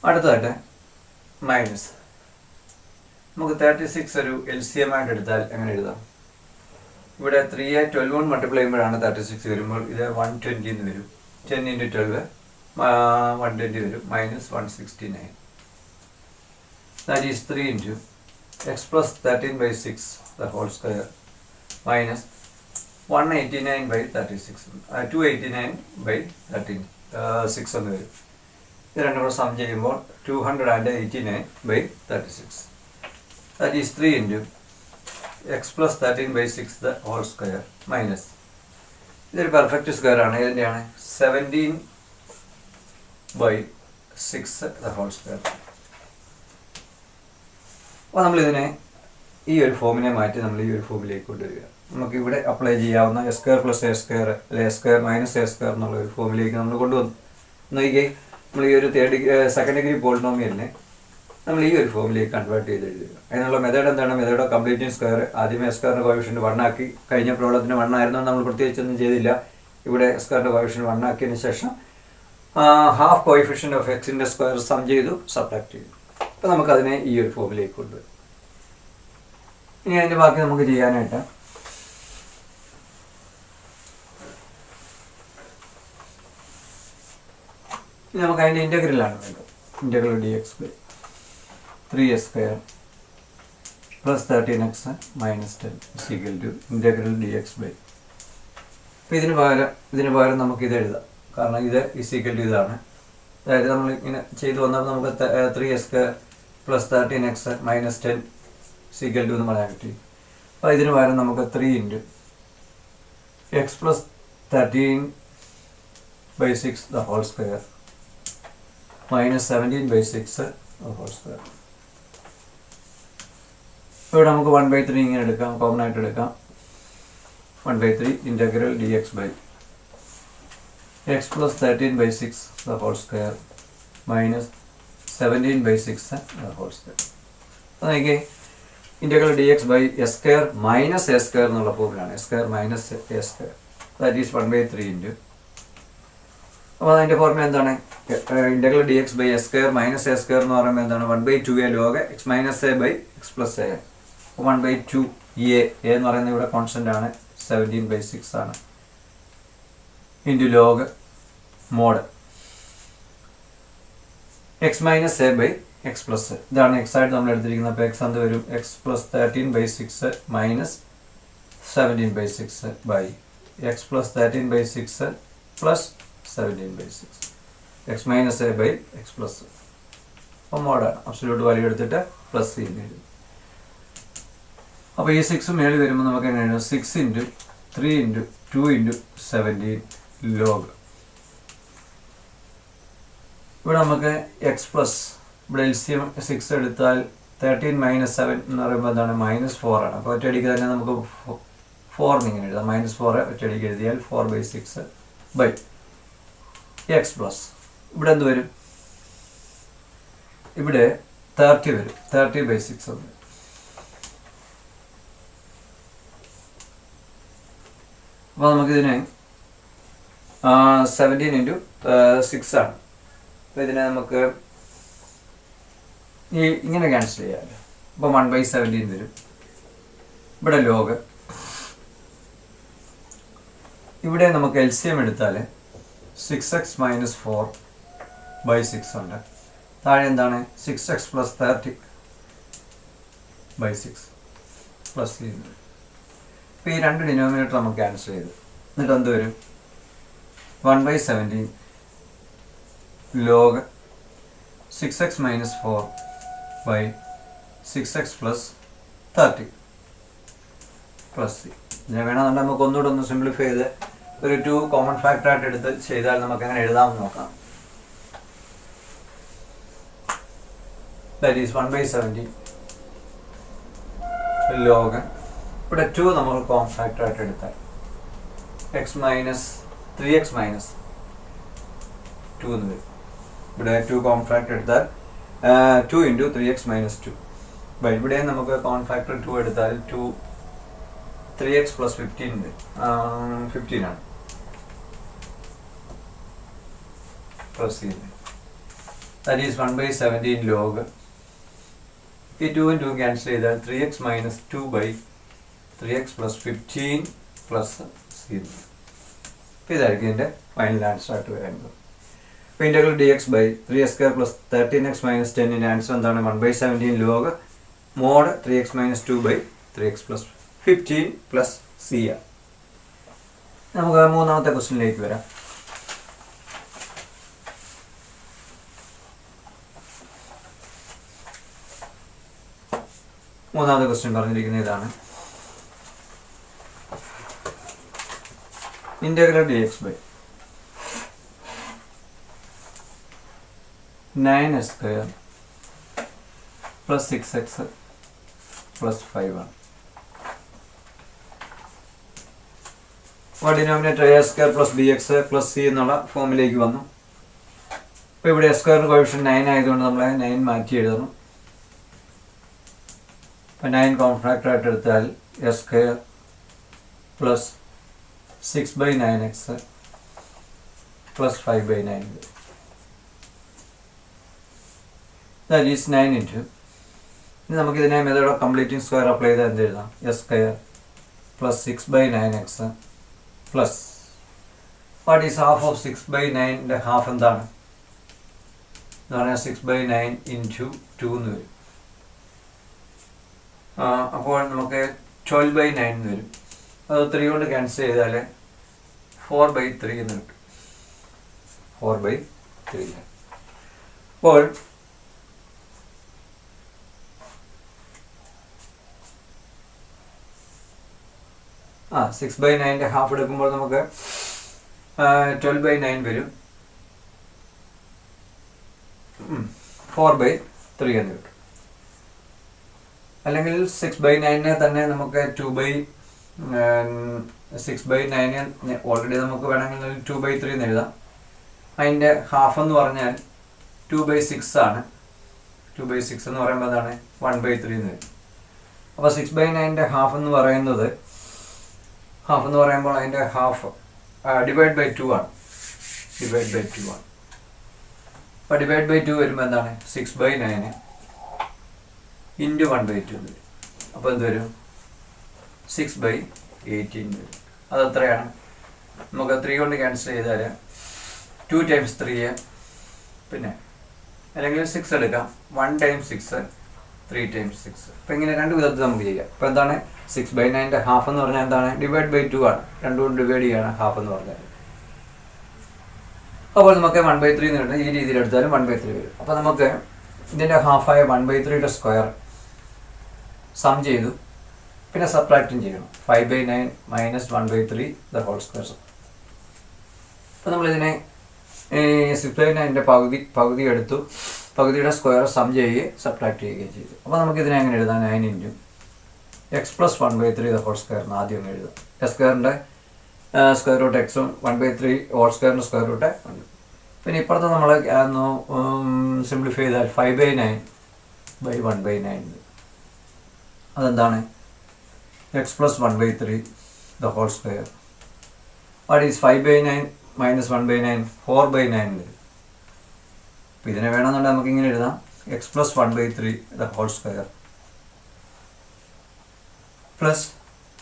അടുത്തതായിട്ട് മൈനസ് നമുക്ക് 36 ഒരു LCM ആയിട്ട് എടുത്താൽ എങ്ങനെ എഴുതാം, ഇവിടെ 3യെ 12 കൊണ്ട് മൾട്ടിപ്ലൈ ചെയ്യുമ്പോഴാണ് 36 വരുമ്പോൾ ഇത് 120 എന്ന് വരും. 10 ഇൻറ്റു 12 120 വരും, minus 169. That is 3 into x plus 13/6 the whole square minus 189/36 289/6 എന്ന് വരും. ഇത് രണ്ടും കൂടെ സം ചെയ്യുമ്പോൾ 289/36. That is 3 into x plus 13/6 the whole square minus ഇതൊരു പെർഫെക്റ്റ് സ്ക്വയർ ആണ്, ഇതിൻ്റെയാണ് 17/6 the whole square. അപ്പോൾ നമ്മളിതിനെ ഈ ഒരു ഫോമിനെ മാറ്റി നമ്മൾ ഈ ഒരു ഫോമിലേക്ക് കൊണ്ടുവരിക. നമുക്ക് ഇവിടെ അപ്ലൈ ചെയ്യാവുന്ന S square plus A square അല്ലെ S square minus A square എന്നുള്ള ഒരു ഫോമിലേക്ക് നമ്മൾ കൊണ്ടുവന്നു. നോക്കിയേ, നമ്മൾ ഈ ഒരു സെക്കൻഡ് ഡിഗ്രി പോളിനോമിയലിനെ നമ്മൾ ഈ ഒരു ഫോമിലേക്ക് കൺവേർട്ട് ചെയ്ത് എഴുതുക. അതിനുള്ള മെത്തേഡ് എന്താണ്, മെത്തേഡ് ഓഫ് കംപ്ലീറ്റിംഗ് സ്ക്വയർ. ആദ്യമേ എസ് സ്ക്വയറിൻ്റെ കോഎഫിഷ്യന്റ് 1 ആക്കി, കഴിഞ്ഞ പ്രോബ്ലത്തിന് 1 ആയിരുന്നു, നമ്മൾ പ്രത്യേകിച്ചൊന്നും ചെയ്തില്ല. ഇവിടെ എസ് സ്ക്വയറിൻ്റെ കോഎഫിഷ്യന്റ് 1 ആക്കിയതിന് ശേഷം ഹാഫ് കോഎഫിഷ്യന്റ് ഓഫ് എക്സിൻ്റെ സ്ക്വയർ സം ചെയ്തു സബ്ട്രാക്ട് ചെയ്തു. അപ്പോൾ നമുക്കതിനെ ഈ ഒരു ഫോമിലേക്ക് കൊണ്ടുവരും. ഇനി അതിൻ്റെ ബാക്കി നമുക്ക് ചെയ്യാനായിട്ട് നമുക്ക് അതിൻ്റെ ഇൻ്റഗ്രലാണ് വേണ്ടത്. Integral dx by 3s square plus 13x minus 10 is equal to integral dx by. അപ്പോൾ ഇതിന് പകരം നമുക്ക് ഇത് എഴുതാം, കാരണം ഇത് is equal to ഇതാണ്. അതായത് നമ്മൾ ഇങ്ങനെ ചെയ്തു വന്നപ്പോൾ നമുക്ക് 3s square plus 13x minus 10 is equal to എന്ന് പറയാൻ പറ്റി. അപ്പോൾ ഇതിന് പകരം നമുക്ക് 3 into x plus 13/6 the whole square minus 17/6 the whole square. ഇവിടെ നമുക്ക് 1/3 ഇങ്ങനെ എടുക്കാം, കോമൺ ആയിട്ട് എടുക്കാം. 1/3 integral dx by x plus 13/6 the whole square minus 17/6 the whole square. അപ്പോൾ നോക്കിയേ integral dx by s square minus a square എന്നുള്ള ഫോമിലാണ്. s square minus a square that is 1/3 into. അപ്പോൾ അതിൻ്റെ ഫോർമുല എന്താണ്? integral dx by s square minus a square എന്ന് പറയുമ്പോൾ എന്താണ്? 1/2a log x minus a by x plus a. 1/2 a എന്ന് പറയുന്നത് ഇവിടെ കോൺസ്റ്റൻ്റ് ആണ്, 17/6 ആണ്, into log mod x minus a by x plus. ഇതാണ് എക്സ് ആയിട്ട് നമ്മൾ എടുത്തിരിക്കുന്നത്. അപ്പോൾ എക്സ് എന്ത് വരും? X plus 13/6 minus 17/6 by x plus 13/6 plus 17/6 x minus a by x plus. അപ്പോൾ മോഡാണ്, അബ്സല്യൂട്ട് വാല്യൂ എടുത്തിട്ട് പ്ലസ് ചെയ്യുന്നത്. അപ്പോൾ ഈ 6 മേളിൽ വരുമ്പോൾ നമുക്ക് എങ്ങനെയാണ്? 6 ഇൻറ്റു 3 ഇൻറ്റു 2 ഇൻറ്റു 17 ലോഗ്. ഇവിടെ നമുക്ക് എക്സ് പ്ലസ്, ഇവിടെ LCM 6 എടുത്താൽ 13 മൈനസ് 7 എന്ന് പറയുമ്പോൾ എന്താണ്? -4 ആണ്. അപ്പോൾ ഒറ്റയടിക്ക് തന്നെ നമുക്ക് 4 ഇങ്ങനെ എഴുതാം. -4 ഒറ്റയടിക്ക് എഴുതിയാൽ 4/6 ബൈ എക്സ് പ്ലസ്. ഇവിടെ എന്ത് വരും? ഇവിടെ 30 വരും. 30/6 എന്ന്. അപ്പോൾ നമുക്കിതിനെ 17 ഇൻറ്റു 6 ആണ്. അപ്പോൾ ഇതിനെ നമുക്ക് ഇങ്ങനെ ക്യാൻസൽ ചെയ്യാമല്ലോ. അപ്പോൾ 1/17 വരും. ഇവിടെ ലോഗ്, ഇവിടെ നമുക്ക് LCM എടുത്താൽ 6x - 4/6 ഉണ്ട്. താഴെ എന്താണ്? 6x + 30/6 പ്ലസ് ചെയ്യുന്നത്. അപ്പോൾ ഈ രണ്ട് ഡിനോമിനേറ്റർ നമുക്ക് ക്യാൻസൽ ചെയ്ത് എന്നിട്ട് എന്ത് വരും? 1/17 log 6x - 4/6x + 30 plus C. ഇതിനെ വേണമെന്നുണ്ടെങ്കിൽ നമുക്ക് ഒന്നുകൂടെ ഒന്ന് സിംപ്ലിഫൈ ചെയ്ത് ഒരു 2 കോമൺ ഫാക്ടറായിട്ട് എടുത്ത് ചെയ്താൽ നമുക്ക് എങ്ങനെ എഴുതാമെന്ന് നോക്കാം. ദാറ്റ് ഈസ് 1/17 log, ഇവിടെ 2 നമ്മൾ കോമൺ ഫാക്ടറായിട്ട് എടുത്താൽ x മൈനസ് 3x മൈനസ് 2 എന്ന് വരും. ഇവിടെ 2 കോമൺ ഫാക്ടർ എടുത്താൽ 2 ഇൻറ്റു 3x - 2 ബൈ, ഇവിടെ നമുക്ക് കോമൺ ഫാക്ടർ 2 എടുത്താൽ 3x + 15 15 ആണ് പ്ലസ് ചെയ്യുന്നത്. That is 1/17 log. ഈ 2 ഉം 2 ക്യാൻസൽ ചെയ്താൽ 3x - 2/3x + 15 പ്ലസ് സി. അപ്പോൾ ഇതായിരിക്കും ഇതിൻ്റെ ഫൈനൽ ആൻസർ ആയിട്ട് വരുന്നത്. അപ്പോൾ integral dx by 3x² + 13x - 10 answer എന്താണ്? 1/17 log mod 3x - 2/3x + 15 plus C. നമുക്ക് മൂന്നാമത്തെ ക്വസ്റ്റ്യനിലേക്ക് വരാം. മൂന്നാമത്തെ ക്വസ്റ്റ്യൻ പറഞ്ഞിരിക്കുന്നത് ഇതാണ്. integral dx by 9x² + 6x + 5 ആണ്. അപ്പോൾ ഡിനോമിനേറ്റർ a² + bx + c എന്നുള്ള ഫോമിലേക്ക് വന്നു. അപ്പോൾ ഇവിടെ s² കോഎഫിഷ്യന്റ് 9 ആയതുകൊണ്ട് നമ്മൾ 9 മാറ്റി എഴുതണം. അപ്പോൾ 9 കോമൺ ഫാക്ടർ ആയിട്ട് എടുത്താൽ s² + 6/9x + 5/9. That is 9 into. ഇനി നമുക്കിതിനെ method of completing square apply ചെയ്താൽ എന്ത് എഴുതാം? s² + 6/9x plus what is half of 6/9ൻ്റെ ഹാഫ് എന്താണ്? എന്ന് പറഞ്ഞാൽ 6/9 ഇൻറ്റു 2 എന്ന് വരും. അപ്പോൾ നമുക്ക് 12/9 എന്ന് വരും. അത് 3 കൊണ്ട് ക്യാൻസൽ ചെയ്താൽ 4/3 എന്ന് കിട്ടും. 4/3. അപ്പോൾ 6/9ൻ്റെ ഹാഫ് എടുക്കുമ്പോൾ നമുക്ക് 12/9 വരും. 4/3 എന്ന് കിട്ടും. അല്ലെങ്കിൽ 6/9നെ തന്നെ നമുക്ക് 6/9 ഓൾറെഡി നമുക്ക് വേണമെങ്കിൽ 2/3 എന്ന് എഴുതാം. അതിൻ്റെ ഹാഫ് എന്ന് പറഞ്ഞാൽ 2/6 ആണ്. 2/6 എന്ന് പറയുമ്പോൾ എന്താണ് 1/3 എന്ന് വരും. അപ്പോൾ 6/9 ഹാഫ് എന്ന് പറയുമ്പോൾ അതിൻ്റെ ഹാഫ് ഡിവൈഡ് ബൈ 2 ആണ്. അപ്പോൾ ഡിവൈഡ് ബൈ 2 വരുമ്പോൾ എന്താണ് 6/9 ഇൻറ്റു 1/2 വരും. അപ്പോൾ എന്ത് വരും 6/18 വരും. അത് എത്രയാണ്? നമുക്ക് 3 കൊണ്ട് ക്യാൻസൽ ചെയ്താൽ 2 times 3, പിന്നെ അല്ലെങ്കിൽ 6 എടുക്കാം. 1 times 6, 3 times 6. അപ്പോൾ ഇങ്ങനെ രണ്ട് വിധത്തിൽ നമുക്ക് ചെയ്യാം. അപ്പോൾ എന്താണ് 6/9 ഹാഫ് എന്ന് പറഞ്ഞാൽ എന്താണ് ഡിവൈഡ് ബൈ 2 ആണ്. രണ്ടുകൊണ്ട് ഡിവൈഡ് ചെയ്യാണ് ഹാഫ് എന്ന് പറഞ്ഞാൽ. അപ്പോൾ നമുക്ക് 1/3 എന്ന് കിട്ടും. ഈ രീതിയിൽ എടുത്താലും 1/3 വരും. അപ്പോൾ നമുക്ക് ഇതിൻ്റെ ഹാഫായ 1/3 സ്ക്വയർ സം ചെയ്തു, പിന്നെ സബ്ട്രാക്റ്റും ചെയ്യണം. 5/9 മൈനസ് 1/3 ദ ഹോൾ സ്ക്വയർ. അപ്പോൾ നമ്മളിതിനെ 6/9 പകുതി എടുത്തു, പകുതിയുടെ സ്ക്വയർ സം ചെയ്യുകയും സബ്ട്രാക്ട് ചെയ്യുകയും ചെയ്തു. അപ്പോൾ നമുക്കിതിനെ എങ്ങനെ എഴുതാം? 9 into x plus 1/3 the whole square എന്ന് ആദ്യം എഴുതാം. എക്സ് സ്ക്വയറിൻ്റെ സ്ക്വയർ റൂട്ട് എക്സും 1/3 ഹോൾ സ്ക്വയറിൻ്റെ സ്ക്വയർ റൂട്ട് 1. പിന്നെ ഇപ്പുറത്ത് നമ്മൾ സിംപ്ലിഫൈ ചെയ്താൽ 5/9/1/9. അതെന്താണ് X plus 1/3 the whole square. What is 5/9 minus 1/9? 4/9 വരും. അപ്പോൾ ഇതിനെ വേണമെന്നുണ്ടെങ്കിൽ നമുക്ക് ഇങ്ങനെ എഴുതാം. X plus 1/3 the whole square plus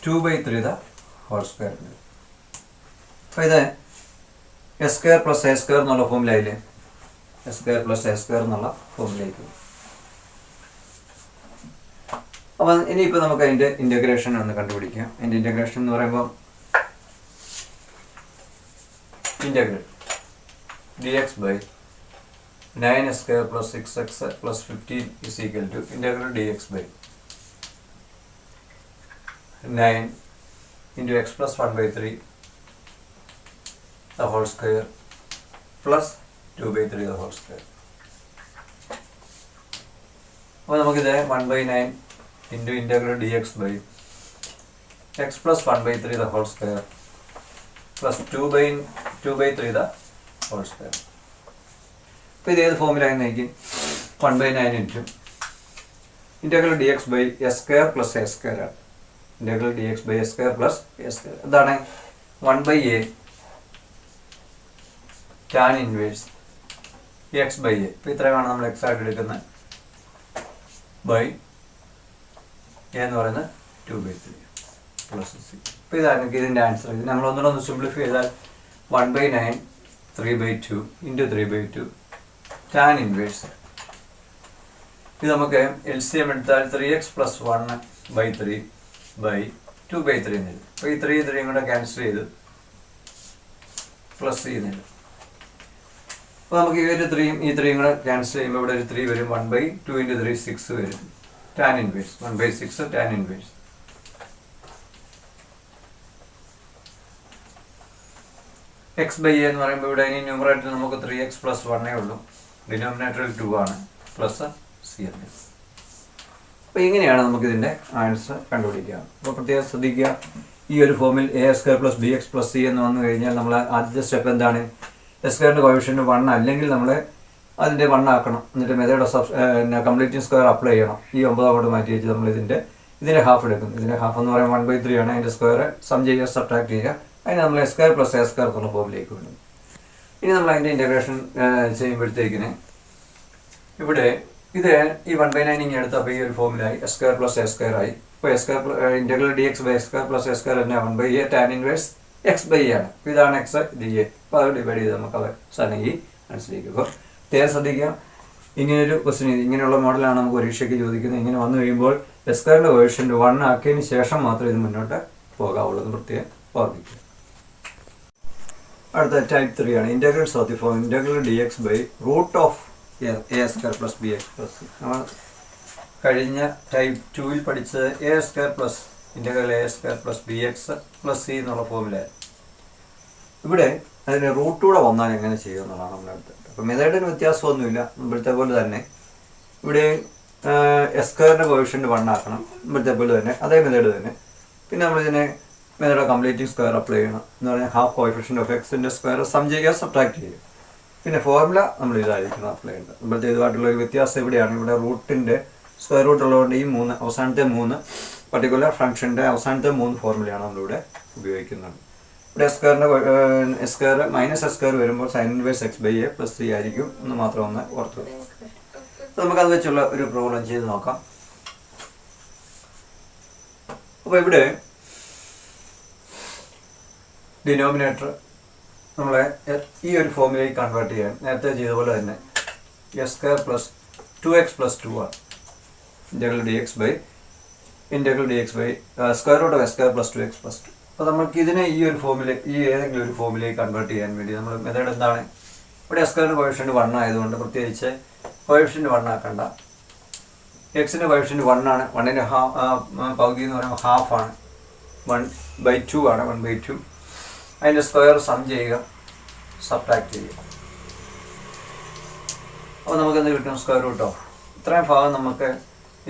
2/3 the whole square. അപ്പോൾ ഇത് S square plus A square എന്നുള്ള ഫോമിലായില്ലേ? S square plus A square എന്നുള്ള ഫോമിലേക്ക്. അപ്പോൾ ഇനിയിപ്പോൾ നമുക്ക് അതിൻ്റെ ഇൻ്റഗ്രേഷൻ ഒന്ന് കണ്ടുപിടിക്കാം. അതിൻ്റെ ഇൻ്റഗ്രേഷൻ എന്ന് പറയുമ്പോൾ integral dx by 9 square plus 6x plus 15 is equal to integral dx by 9 into x plus 1/3 the whole square plus 2/3 the whole square. അപ്പോൾ നമുക്കിത് 1/9 into integral dx by x plus 1/3 the whole square plus 2/3 the whole square. അപ്പോൾ ഇത് ഏത് ഫോമിലായി നയിക്കും? 1/9 into integral D X by S square plus A square ആണ്. Integral D X by S square plus A square എന്താണ്? 1/a tan inverse X by A. ഇപ്പോൾ ഇത്രയുമാണ് നമ്മൾ എക്സ് ആയിട്ട് എടുക്കുന്നത്. ബൈ എ എന്ന് പറയുന്നത് 2/3 പ്ലസ് സി. അപ്പോൾ ഇതാണ് ഇതിൻ്റെ ആൻസർ. ഇത് നമ്മൾ ഒന്നുകൂടെ സിംപ്ലിഫൈ ചെയ്താൽ 1/9 3/2 ഇൻറ്റു 3/2 ടാൻ ഇൻവേഴ്സ്. ഇത് നമുക്ക് LCM എടുത്താൽ 3x plus 1/3 ബൈ 2/3 എന്ന് എഴുതും. അപ്പോൾ ഈ 3 കൂടെ ക്യാൻസൽ ചെയ്ത് പ്ലസ് ചെയ്യുന്നില്ല. അപ്പോൾ നമുക്ക് ഈ ഒരു 3 കൂടെ ക്യാൻസൽ ചെയ്യുമ്പോൾ ഇവിടെ ഒരു 3 വരും. 1/2 ഇൻറ്റു 3 6 വരും. Tan inverse 1/6 tan inverse. X by a എന്ന് പറയുമ്പോൾ ഇവിടെ ഇനി ന്യൂമറേറ്ററിൽ നമുക്ക് 3x plus 1 ഉള്ളൂ. ഡിനോമിനേറ്ററിൽ 2 ആണ്. പ്ലസ് സി എന്ന്. അപ്പോൾ ഇങ്ങനെയാണ് നമുക്കിതിൻ്റെ ആൻസർ കണ്ടുപിടിക്കുക. അപ്പോൾ പ്രത്യേകം ശ്രദ്ധിക്കുക, ഈ ഒരു ഫോമിൽ A square plus b x plus c എന്ന് വന്നു കഴിഞ്ഞാൽ നമ്മൾ ആദ്യത്തെ സ്റ്റെപ്പ് എന്താണ്? എസ് സ്ക്വയറിൻ്റെ കോഎഫിഷ്യൻറ്റ് 1 അല്ലെങ്കിൽ നമ്മൾ അതിൻ്റെ 1 ആക്കണം. എന്നിട്ട് method of completing square apply ചെയ്യണം. ഈ 9 അങ്ങോട്ട് മാറ്റി വെച്ച് നമ്മൾ ഇതിൻ്റെ ഹാഫ് എടുക്കും. ഇതിൻ്റെ ഹാഫ് എന്ന് പറയുമ്പോൾ 1/3 ആണ്. അതിൻ്റെ സ്ക്വയർ സം ചെയ്യുക, സബ്ട്രാക്ട് ചെയ്യുക. അതിന് നമ്മൾ S square plus A square എന്നുള്ള ഫോമിലേക്ക് വിടും. ഇനി നമ്മൾ അതിൻ്റെ ഇൻ്റഗ്രേഷൻ ചെയ്യുമ്പോഴത്തേക്കിന് ഇവിടെ ഇത് ഈ 1/9 ഇങ്ങനെ എടുത്തപ്പോൾ ഈ ഒരു ഫോമിലായി S square plus A square ആയി. ഇപ്പോൾ S square integral D X by S square plus A square തന്നെ 1/a tan inverse X by ആണ്. അപ്പോൾ ഇതാണ് എക്സ്, ഇത് എ. അപ്പോൾ അത് ഡിവൈഡ് ചെയ്ത് നമുക്ക് അത് സാധനം ഈ മനസ്സിലേക്ക്. അപ്പോൾ പ്രത്യേകം ശ്രദ്ധിക്കുക, ഇങ്ങനൊരു ക്വസ്റ്റ്യൻ ഇങ്ങനെയുള്ള മോഡലാണ് നമുക്ക് പരീക്ഷയ്ക്ക് ചോദിക്കുന്നത്. ഇങ്ങനെ വന്നു കഴിയുമ്പോൾ എസ് സ്ക്വയറിൻ്റെ കോഎഫിഷ്യൻറ്റ് 1 ആക്കിയതിന് ശേഷം മാത്രമേ ഇത് മുന്നോട്ട് പോകാവുള്ളൂ എന്ന് പ്രത്യേകം ഓർമ്മിക്കുക. അടുത്ത ടൈപ്പ് 3 ആണ്. Integrals of the form integral D X by root of A square plus b x plus. നമ്മൾ കഴിഞ്ഞ ടൈപ്പ് 2 പഠിച്ചത് a square plus integral a square plus b x plus c എന്നുള്ള ഫോമിലായിരുന്നു. ഇവിടെ അതിന് റൂട്ടൂടെ വന്നാൽ എങ്ങനെ ചെയ്യും എന്നുള്ളതാണ് നമ്മുടെ അടുത്ത്. അപ്പോൾ മെത്തേഡിന് വ്യത്യാസമൊന്നുമില്ല, മുമ്പത്തെ പോലെ തന്നെ. ഇവിടെ എസ് സ്ക്വയറിൻ്റെ കോഎഫിഷ്യൻറ്റ് 1 ആക്കണം, മുമ്പത്തെ പോലെ തന്നെ, അതേ മെത്തേഡ് തന്നെ. പിന്നെ നമ്മളിതിനെ മെത്തേഡ് കംപ്ലീറ്റിംഗ് സ്ക്വയർ അപ്ലൈ ചെയ്യണം എന്ന് പറഞ്ഞാൽ ഹാഫ് കോഎഫിഷ്യൻ്റ് ഓഫ് എക്സിൻ്റെ സ്ക്വയർ സം ചെയ്യുക സബ്ട്രാക്ട് ചെയ്യുക. പിന്നെ ഫോർമുല നമ്മൾ ഇതായിരിക്കണം അപ്ലൈ ചെയ്യേണ്ടത്. ഇപ്പോഴത്തെ ഇതുമായിട്ടുള്ള ഒരു വ്യത്യാസം ഇവിടെയാണ്. ഇവിടെ റൂട്ടിൻ്റെ സ്ക്വയർ റൂട്ട് ഉള്ളതുകൊണ്ട് ഈ അവസാനത്തെ മൂന്ന് പർട്ടിക്കുലർ ഫംഗ്ഷൻ്റെ അവസാനത്തെ മൂന്ന് ഫോർമുലയാണ് നമ്മളിവിടെ ഉപയോഗിക്കുന്നത്. ഇവിടെ സ്ക്വയർ മൈനസ് എസ് സ്ക്വയർ വരുമ്പോൾ sine inverse X by a plus c ആയിരിക്കും എന്ന് മാത്രം ഒന്ന് ഓർത്ത്. നമുക്കത് വെച്ചുള്ള ഒരു പ്രോബ്ലം ചെയ്ത് നോക്കാം. അപ്പോൾ ഇവിടെ ഡിനോമിനേറ്റർ നമ്മളെ ഈ ഒരു ഫോമിലേക്ക് കൺവേർട്ട് ചെയ്യാൻ നേരത്തെ ചെയ്ത പോലെ തന്നെ S square plus 2x plus 2 ആണ്. Integral D X by square root of s square plus 2x plus 2. അപ്പോൾ നമുക്ക് ഇതിനെ ഈ ഏതെങ്കിലും ഒരു ഫോമിലേക്ക് കൺവേർട്ട് ചെയ്യാൻ വേണ്ടി നമ്മൾ മെത്തേഡ് എന്താണ്? ഇവിടെ എസ് സ്ക്വയറിൻ്റെ കോഎഫിഷ്യൻ്റ് 1 ആയതുകൊണ്ട് പ്രത്യേകിച്ച് കോഎഫിഷ്യൻ്റ് 1 ആക്കണ്ട. എക്സിൻ്റെ കോഎഫിഷ്യൻ്റ് 1 ആണ്. 1ൻ്റെ പകുതി എന്ന് പറയുമ്പോൾ ഹാഫാണ്. 1/2 ആണ്. 1/2 അതിൻ്റെ സ്ക്വയർ സം ചെയ്യുക, സബ്ട്രാക്ട് ചെയ്യുക. അപ്പോൾ നമുക്ക് എന്ത് കിട്ടും? സ്ക്വയർ റൂട്ട് ഓഫ് ഇത്രയും ഭാഗം നമുക്ക്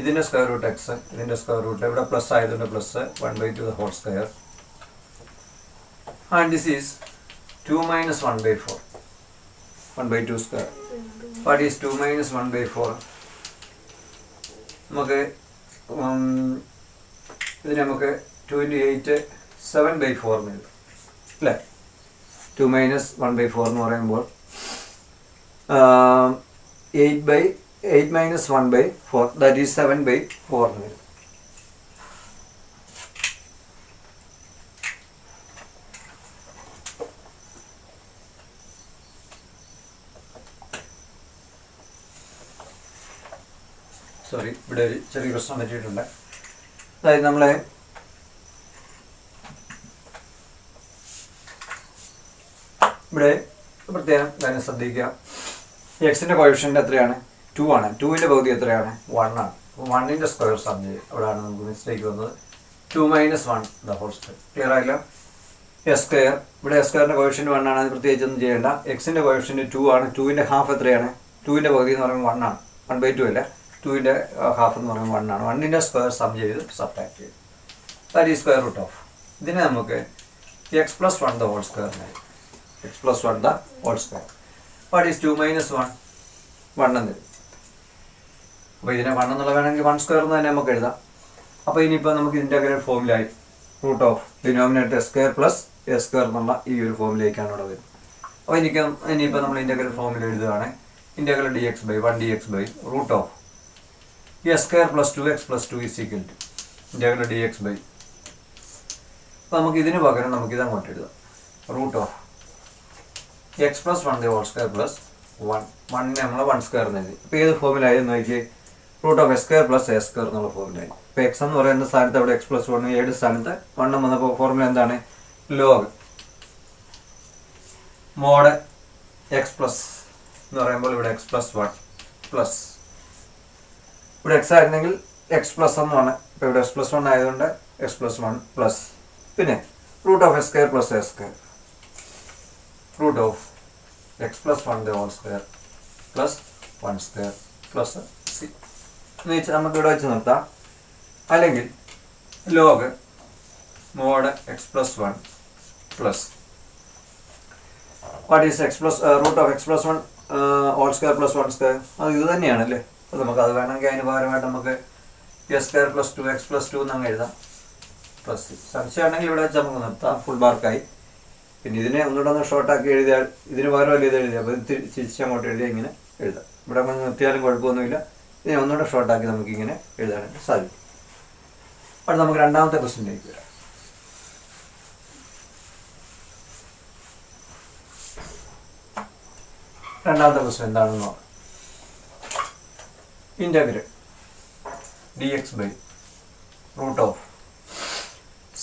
ഇതിൻ്റെ സ്ക്വയർ റൂട്ട് എക്സ്, ഇതിൻ്റെ സ്ക്വയർ റൂട്ട് ഇവിടെ പ്ലസ് ആയതുകൊണ്ട് plus 1/2 the whole square. And this is 2 - 1/4 1/2 square. What is 2 - 1/4? നമുക്ക് ഇതിന് നമുക്ക് 2 × 8 7/4 എഴുതാം അല്ലേ? 2 - 1/4 എന്ന് പറയുമ്പോൾ 8 - 1/4 that is 7/4 എന്ന് വരും. സോറി, ഇവിടെ ഒരു ചെറിയ പ്രശ്നം പറ്റിയിട്ടുണ്ട്. അതായത് നമ്മളെ ഇവിടെ പ്രത്യേകം കാര്യം ശ്രദ്ധിക്കുക. എക്സിൻ്റെ കോഎഫിഷ്യൻ്റ് എത്രയാണ്? 2 ആണ്. 2ൻ്റെ പകുതി എത്രയാണ്? 1 ആണ്. അപ്പോൾ 1ൻ്റെ സ്ക്വയർ സം ചെയ്യും. അവിടെയാണ് നമുക്ക് മിസ്റ്റേക്ക് വന്നത്. 2 - 1 ദ ഹോൾ സ്ക്വയർ. ക്ലിയർ ആയില്ല? എസ് സ്ക്വയർ, ഇവിടെ എസ് സ്ക്വയറിൻ്റെ കോഎഫിഷ്യൻ്റ് 1 ആണ്. അത് പ്രത്യേകിച്ച് ഒന്നും ചെയ്യേണ്ട. എക്സിൻ്റെ കോഎഫിഷ്യൻ്റ് 2 ആണ്. 2ൻ്റെ ഹാഫ് എത്രയാണ്? 2ൻ്റെ പകുതി എന്ന് പറയുമ്പോൾ 1 ആണ്. 1/2 അല്ല, 2ൻ്റെ ഹാഫ് എന്ന് പറയുമ്പോൾ 1 ആണ്. 1ൻ്റെ സ്ക്വയർ സം ചെയ്ത് സബ്ട്രാക്ട് ചെയ്യും. That is square root of. ഇതിനെ നമുക്ക് x plus 1 the whole square എന്ന് വരും. x plus 1 the whole square. What is 2 - 1? 1 എന്ന് വരും. അപ്പോൾ ഇതിനെ 1 എന്നുള്ള വേണമെങ്കിൽ 1 സ്ക്വയർ എന്ന് തന്നെ നമുക്ക് എഴുതാം. അപ്പോൾ ഇനിയിപ്പോൾ നമുക്ക് ഇൻ്റഗ്രൽ ഫോമിലായി root of denominator S square plus S square എന്നുള്ള ഈ ഒരു ഫോമിലേക്കാണ് ഇവിടെ വരുന്നത്. അപ്പോൾ ഇനിയിപ്പോൾ നമ്മൾ ഇൻ്റഗ്രൽ ഫോമിൽ എഴുതുകയാണ്. Integral D X by 1 dx by root of s square plus 2x plus 2 is equal to integral D X by. അപ്പോൾ നമുക്ക് ഇതിന് പകരം നമുക്കിത് അങ്ങോട്ട് എഴുതാം. Root of x plus 1 the whole square plus 1. 1 നമ്മൾ 1 സ്ക്വയർ എന്ന് എഴുതി. ഇപ്പോൾ ഏത് ഫോമിലായിരുന്നു നോക്കി? Root of s square plus S square എന്നുള്ള ഫോമിലായി. ഇപ്പോൾ എക്സ് എന്ന് പറയുന്ന സ്ഥാനത്ത് അവിടെ എക്സ് പ്ലസ് 1, ഏഴ് സ്ഥാനത്ത് 1 വന്നപ്പോൾ ഫോർമുല എന്താണ്? ലോഗ് മോഡ് എക്സ് പ്ലസ് എന്ന് പറയുമ്പോൾ ഇവിടെ എക്സ് പ്ലസ് 1 പ്ലസ് ഇവിടെ എക്സ് ആയിരുന്നെങ്കിൽ എക്സ് പ്ലസ് എന്നാണ്. ഇപ്പോൾ ഇവിടെ എക്സ് പ്ലസ് 1 ആയതുകൊണ്ട് എക്സ് പ്ലസ് 1 പ്ലസ് പിന്നെ root of s square plus S square root of x plus 1 the whole square plus 1 square plus c എന്ന് വെച്ചാൽ നമുക്ക് ഇവിടെ വെച്ച് നിർത്താം. അല്ലെങ്കിൽ log mod x plus 1 plus what is x plus root of x plus 1 whole square plus 1 square. അത് ഇത് തന്നെയാണല്ലേ. അപ്പോൾ നമുക്ക് അത് വേണമെങ്കിൽ അതിന് പകരമായിട്ട് നമുക്ക് S square plus 2x plus 2 എന്നങ്ങ് എഴുതാം പ്ലസ് സി. സംശയമാണെങ്കിൽ ഇവിടെ വെച്ച് നമുക്ക് നിർത്താം. ഫുൾ മാർക്കായി. പിന്നെ ഇതിനെ ഒന്നുകൂടെ ഒന്ന് ഷോർട്ടാക്കി എഴുതിയാൽ ഇതിന് പകരമല്ല ഇത് എഴുതിയാൽ അപ്പോൾ തിരിച്ചങ്ങോട്ട് എഴുതിയാൽ ഇങ്ങനെ എഴുതാം. ഇവിടെ നമ്മൾ നിർത്തിയാലും കുഴപ്പമൊന്നുമില്ല. ഇതിനെ ഒന്നുകൂടെ ഷോർട്ടാക്കി നമുക്കിങ്ങനെ എഴുതാനായിട്ട് സാധിക്കും. അപ്പോൾ നമുക്ക് രണ്ടാമത്തെ ക്വസ്റ്റ്യനിലേക്ക് വരാം. രണ്ടാമത്തെ ക്വസ്റ്റ്യൻ എന്താണെന്ന് നോക്കാം. Integral D X by root of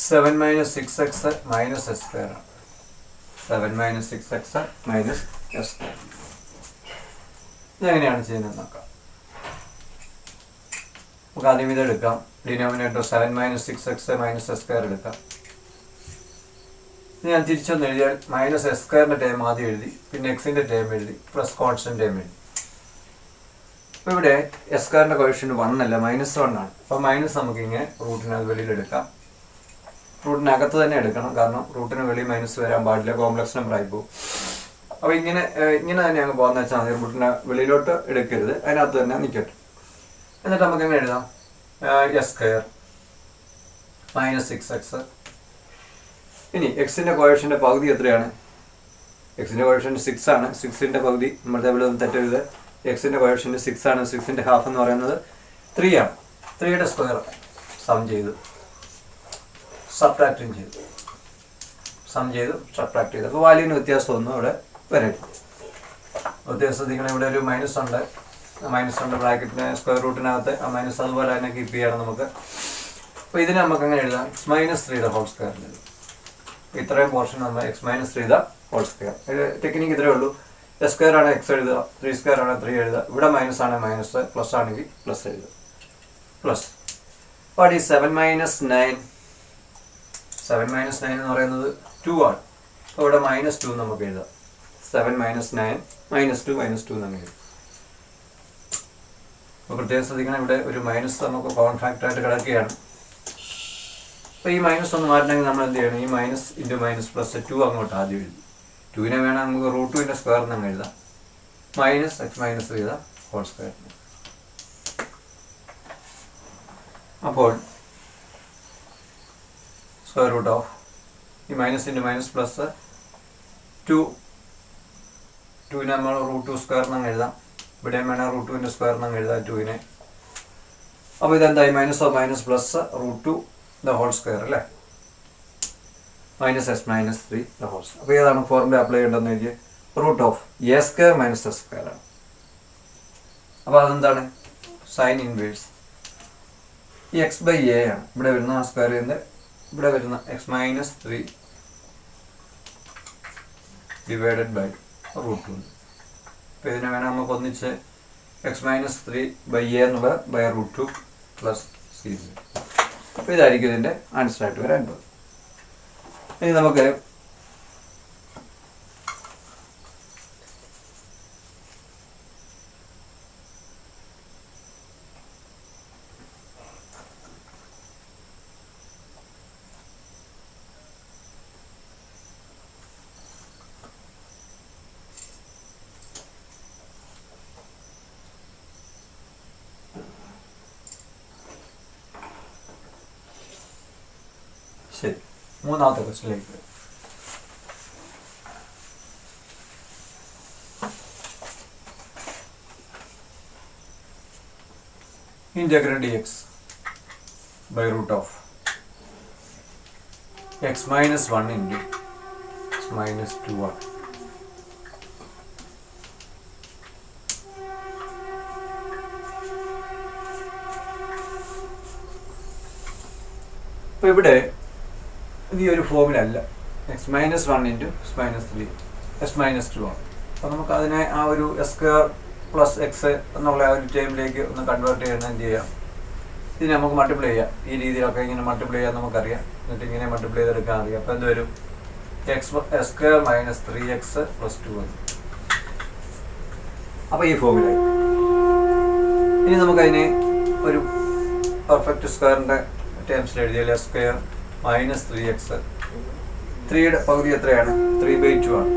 7 - 6x minus S square ആണ്. 7 - 6x മൈനസ് എസ് സ്ക്വയർ. ഇതെങ്ങനെയാണ് ചെയ്യുന്നത് നോക്കാം. നമുക്ക് ആദ്യം ഇത് എടുക്കാം. Denominator 7 - 6x minus S square എടുക്കാം. ഞാൻ തിരിച്ചൊന്ന് എഴുതിയാൽ മൈനസ് എസ് സ്ക്വയറിൻ്റെ ടേം ആദ്യം എഴുതി, പിന്നെ എക്സിൻ്റെ ടേം എഴുതി, പ്ലസ് കോൺസ്റ്റൻ്റ് ടേം എഴുതി. അപ്പോൾ ഇവിടെ എസ് സ്ക്വയറിൻ്റെ കോഎഫിഷ്യൻ്റ് 1 അല്ല -1 ആണ്. അപ്പോൾ മൈനസ് നമുക്കിങ്ങനെ റൂട്ടിനത് വെളിയിലെടുക്കാം. റൂട്ടിനകത്ത് തന്നെ എടുക്കണം, കാരണം റൂട്ടിന് വെളി മൈനസ് വരാൻ പാടില്ല, കോംപ്ലക്സ് നമ്പർ ആയി പോകും. അപ്പോൾ ഇങ്ങനെ തന്നെ അങ്ങ് പോകുന്ന വെച്ചാൽ മതി. റൂട്ടിനെ വെളിയിലോട്ട് എടുക്കരുത്, അതിനകത്ത് തന്നെ നിൽക്കട്ടെ. എന്നിട്ട് നമുക്ക് എങ്ങനെ എഴുതാം? S square minus 6x. ഇനി എക്സിൻ്റെ കോഎഫിഷ്യൻ്റ് പകുതി എത്രയാണ്? എക്സിൻ്റെ കോഎഫിഷ്യൻ്റ് 6 ആണ്. 6ൻ്റെ പകുതി നമ്മൾ തമ്മിൽ ഒന്ന് തെറ്റരുത്. എക്സിൻ്റെ കോഎഫിഷ്യൻ്റ് 6 ആണ്. 6ൻ്റെ ഹാഫ് എന്ന് പറയുന്നത് 3 ആണ്. 3യുടെ സ്ക്വയർ സം ചെയ്തു, സബ്ട്രാക്റ്റും ചെയ്തു, സം ചെയ്തു, സബ്ട്രാക്ട് ചെയ്തു. അപ്പോൾ വാല്യൂവിന് വ്യത്യാസമൊന്നും ഇവിടെ വരരുത്. വ്യത്യാസം ശ്രദ്ധിക്കണം. ഇവിടെ ഒരു മൈനസ് ഉണ്ട്, ബ്രാക്കറ്റിന് സ്ക്വയർ റൂട്ടിനകത്ത് ആ മൈനസ് അതുപോലെ തന്നെ കീപ്പ് ചെയ്യണം നമുക്ക്. അപ്പോൾ ഇതിനെ നമുക്ക് അങ്ങനെ എഴുതാം, -3 ഹോൾ സ്ക്വയർ. ഇത്രയും പോർഷൻ നമ്മൾ x-3 ഹോൾ സ്ക്വയർ. ടെക്നിക്ക് ഇത്രയേ ഉള്ളൂ. എസ് സ്ക്വയർ ആണ് എക്സ് എഴുതുക, 3 സ്ക്വയർ ആണ് 3 എഴുതുക. ഇവിടെ മൈനസ് ആണ് മൈനസ്, പ്ലസ് ആണെങ്കിൽ പ്ലസ് എഴുതുക. Plus what is 7 - 9? 7 - 9 എന്ന് പറയുന്നത് 2 ആണ്. അപ്പോൾ ഇവിടെ -2 നമുക്ക് എഴുതാം. 7 - 9 -2 നമുക്ക് എഴുതാം. അപ്പോൾ പ്രത്യേകം ശ്രദ്ധിക്കണം, ഇവിടെ ഒരു മൈനസ് നമുക്ക് കോമൺ ഫാക്ടറായിട്ട് കിടക്കുകയാണ്. അപ്പോൾ ഈ മൈനസ് ഒന്ന് മാറ്റണമെങ്കിൽ നമ്മൾ എന്ത് ചെയ്യണം? ഈ മൈനസ് ഇൻറ്റു മൈനസ് പ്ലസ് 2 അങ്ങോട്ട് ആദ്യം എഴുതി. 2നെ വേണം നമുക്ക് √2ൻ്റെ സ്ക്വയർ എന്ന് എഴുതാം. -x-3 whole square. അപ്പോൾ സ്ക്വയർ റൂട്ട് ഓഫ് ഈ മൈനസ് ഇൻറ്റു മൈനസ് പ്ലസ് 2നെ നമ്മൾ √2 സ്ക്വയർ എന്ന് എഴുതാം. ഇവിടെ വേണം √2ൻ്റെ സ്ക്വയർ എന്ന് എഴുതാം 2നെ. അപ്പോൾ ഇതെന്തായി? Minus of minus plus √2 whole square അല്ലേ, -x-3 ഹോൾ സ്ക്വയർ. അപ്പോൾ ഏതാണ് ഫോർമുല അപ്ലൈ ചെയ്യേണ്ടതെന്ന് വെച്ചാൽ √(a² - s² ആണ്. അപ്പോൾ അതെന്താണ്? സൈൻ ഇൻവേഴ്സ് ഈ x/a ആണ്. ഇവിടെ വരുന്ന ആ സ്ക്വയർ ചെയ്യുന്നത് ഇവിടെ വരുന്ന x-3 ഡിവൈഡഡ് ബൈ √2. അപ്പോൾ ഇതിനെ വേണം നമുക്ക് ഒന്നിച്ച് x-3/a എന്നുള്ളത് ബൈ √2 പ്ലസ് c. അപ്പോൾ ഇതായിരിക്കും ഇതിൻ്റെ ആൻസറായിട്ട് വരാൻ പോകുന്നത്. ഇനി നമുക്ക് ശരി, മൂന്നാമത്തെ ക്വസ്റ്റ്യനിലേക്ക്. Integrate dx by root of x-1 into x-2 ആണ്. അപ്പോൾ ഇവിടെ ഇത് ഈ ഒരു ഫോമിലല്ല, x-1 into x-3 x-2 ആണ്. അപ്പോൾ നമുക്ക് അതിനെ ആ ഒരു s² + x എന്നുള്ള ആ ഒരു ടൈമിലേക്ക് ഒന്ന് കൺവേർട്ട് ചെയ്യുന്ന എന്ത് ചെയ്യാം? ഇതിനെ നമുക്ക് മൾട്ടിപ്ലൈ ചെയ്യാം. ഈ രീതിയിലൊക്കെ ഇങ്ങനെ മൾട്ടിപ്ലൈ ചെയ്യാൻ നമുക്കറിയാം. എന്നിട്ട് ഇങ്ങനെ മൾട്ടിപ്ലൈ ചെയ്തെടുക്കാൻ അറിയാം. അപ്പോൾ എന്ത് വരും? s² - 3x + 2 വരും. അപ്പോൾ ഈ ഫോമിലായി. ഇനി നമുക്കതിനെ ഒരു പെർഫെക്റ്റ് സ്ക്വയറിൻ്റെ ടേംസിൽ എഴുതിയാൽ s² - 3x, 3യുടെ പകുതി എത്രയാണ്? 3/2 ആണ്.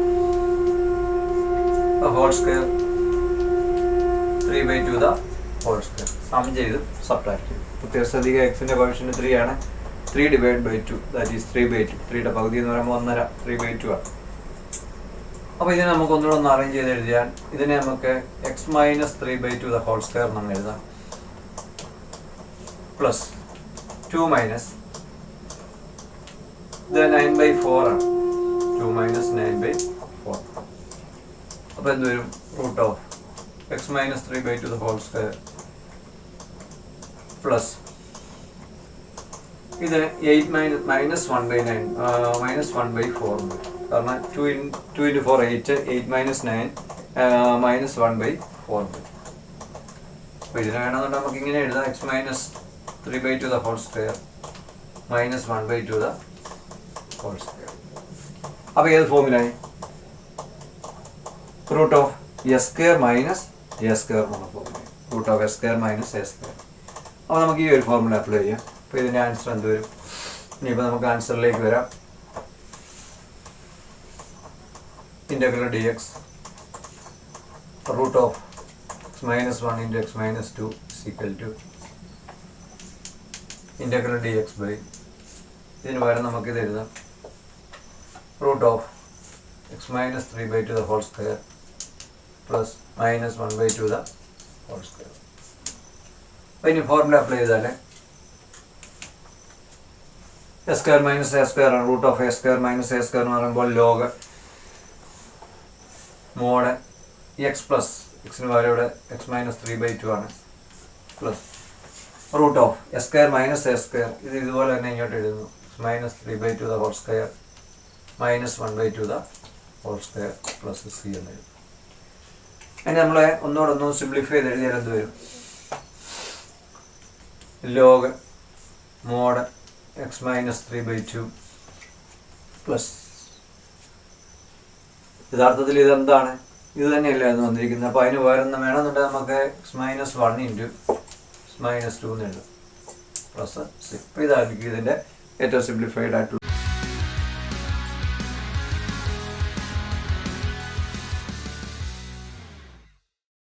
Whole square 3/2 whole square sum ചെയ്ത് സബ്ട്രാക്ട് ചെയ്തു. പ്രത്യേകം എക്സിൻ്റെ കോഎഫിഷ്യന്റ് 3 ആണ്. 3 / 2 ദാറ്റ് ഈസ് 3/2. 3യുടെ പകുതി എന്ന് പറയുമ്പോൾ 1.5, 3/2 ആണ്. അപ്പോൾ ഇതിനെ നമുക്ക് ഒന്നുകൂടെ ഒന്ന് അറേഞ്ച് ചെയ്ത് എഴുതിയാൽ ഇതിനെ നമുക്ക് x - 3/2 ഹോൾ സ്ക്വയർ എന്ന് എഴുതാം. പ്ലസ് 2 മൈനസ് ഇത് 9/4 ആണ്. 2 - 9/4. അപ്പോൾ എന്ത് വരും? Root of x - 3/2 whole square plus ഇത് 8 - 1/9 -1/4. കാരണം 2 × 4 8, 8 - 9 -1/4. അപ്പോൾ ഇതിനെ വേണമെന്നുണ്ടെങ്കിൽ നമുക്ക് ഇങ്ങനെ എഴുതാം, x - 3/2 whole square -1/2 whole square. അപ്പോൾ ഏത് ഫോമിലായി? റൂട്ട് ഓഫ് s² - a² എന്നുള്ള ഫോമിലായി. Root of s² - a². അപ്പോൾ നമുക്ക് ഈ ഒരു ഫോർമുല അപ്ലൈ ചെയ്യാം. അപ്പോൾ ഇതിൻ്റെ ആൻസർ എന്ത് വരും? ഇനിയിപ്പോൾ നമുക്ക് ആൻസറിലേക്ക് വരാം. Integral D X root of X minus 1 into X minus 2 equal to integral D X by, ഇതിന് പകരം നമുക്കിത് എഴുതാം, root of X minus 3/2 the whole square plus minus 1/2 the whole square. അപ്പോൾ ഇനി ഫോർമുല അപ്ലൈ ചെയ്താൽ A square minus A square ആണ്. Root of A square minus A square എന്ന് പറയുമ്പോൾ ലോഗ് മോഡ് എക്സ് പ്ലസ് എക്സിന് പകരം ഇവിടെ എക്സ് മൈനസ് 3/2 ആണ് plus root of A square minus A square, ഇത് ഇതുപോലെ തന്നെ ഇങ്ങോട്ട് എഴുതുന്നു, x minus 3/2 the whole square minus 1/2 the whole square plus c എന്ന് എഴുതും. അതിന് നമ്മളെ ഒന്നുകൂടെ സിംപ്ലിഫൈ ചെയ്ത് എഴുതിയാൽ എന്ത് വരും? Log mod x minus 3/2 plus, യഥാർത്ഥത്തിൽ ഇതെന്താണ്? ഇത് തന്നെയല്ലേ എന്ന് വന്നിരിക്കുന്നത്. അപ്പോൾ അതിന് വേറെ വേണമെന്നുണ്ടെങ്കിൽ നമുക്ക് X minus 1 into X minus 2 എന്ന് എഴുതാം പ്ലസ് സി. അപ്പോൾ ഇതായിരിക്കും ഇതിൻ്റെ ഏറ്റവും സിംപ്ലിഫൈഡ് ആയിട്ടുള്ള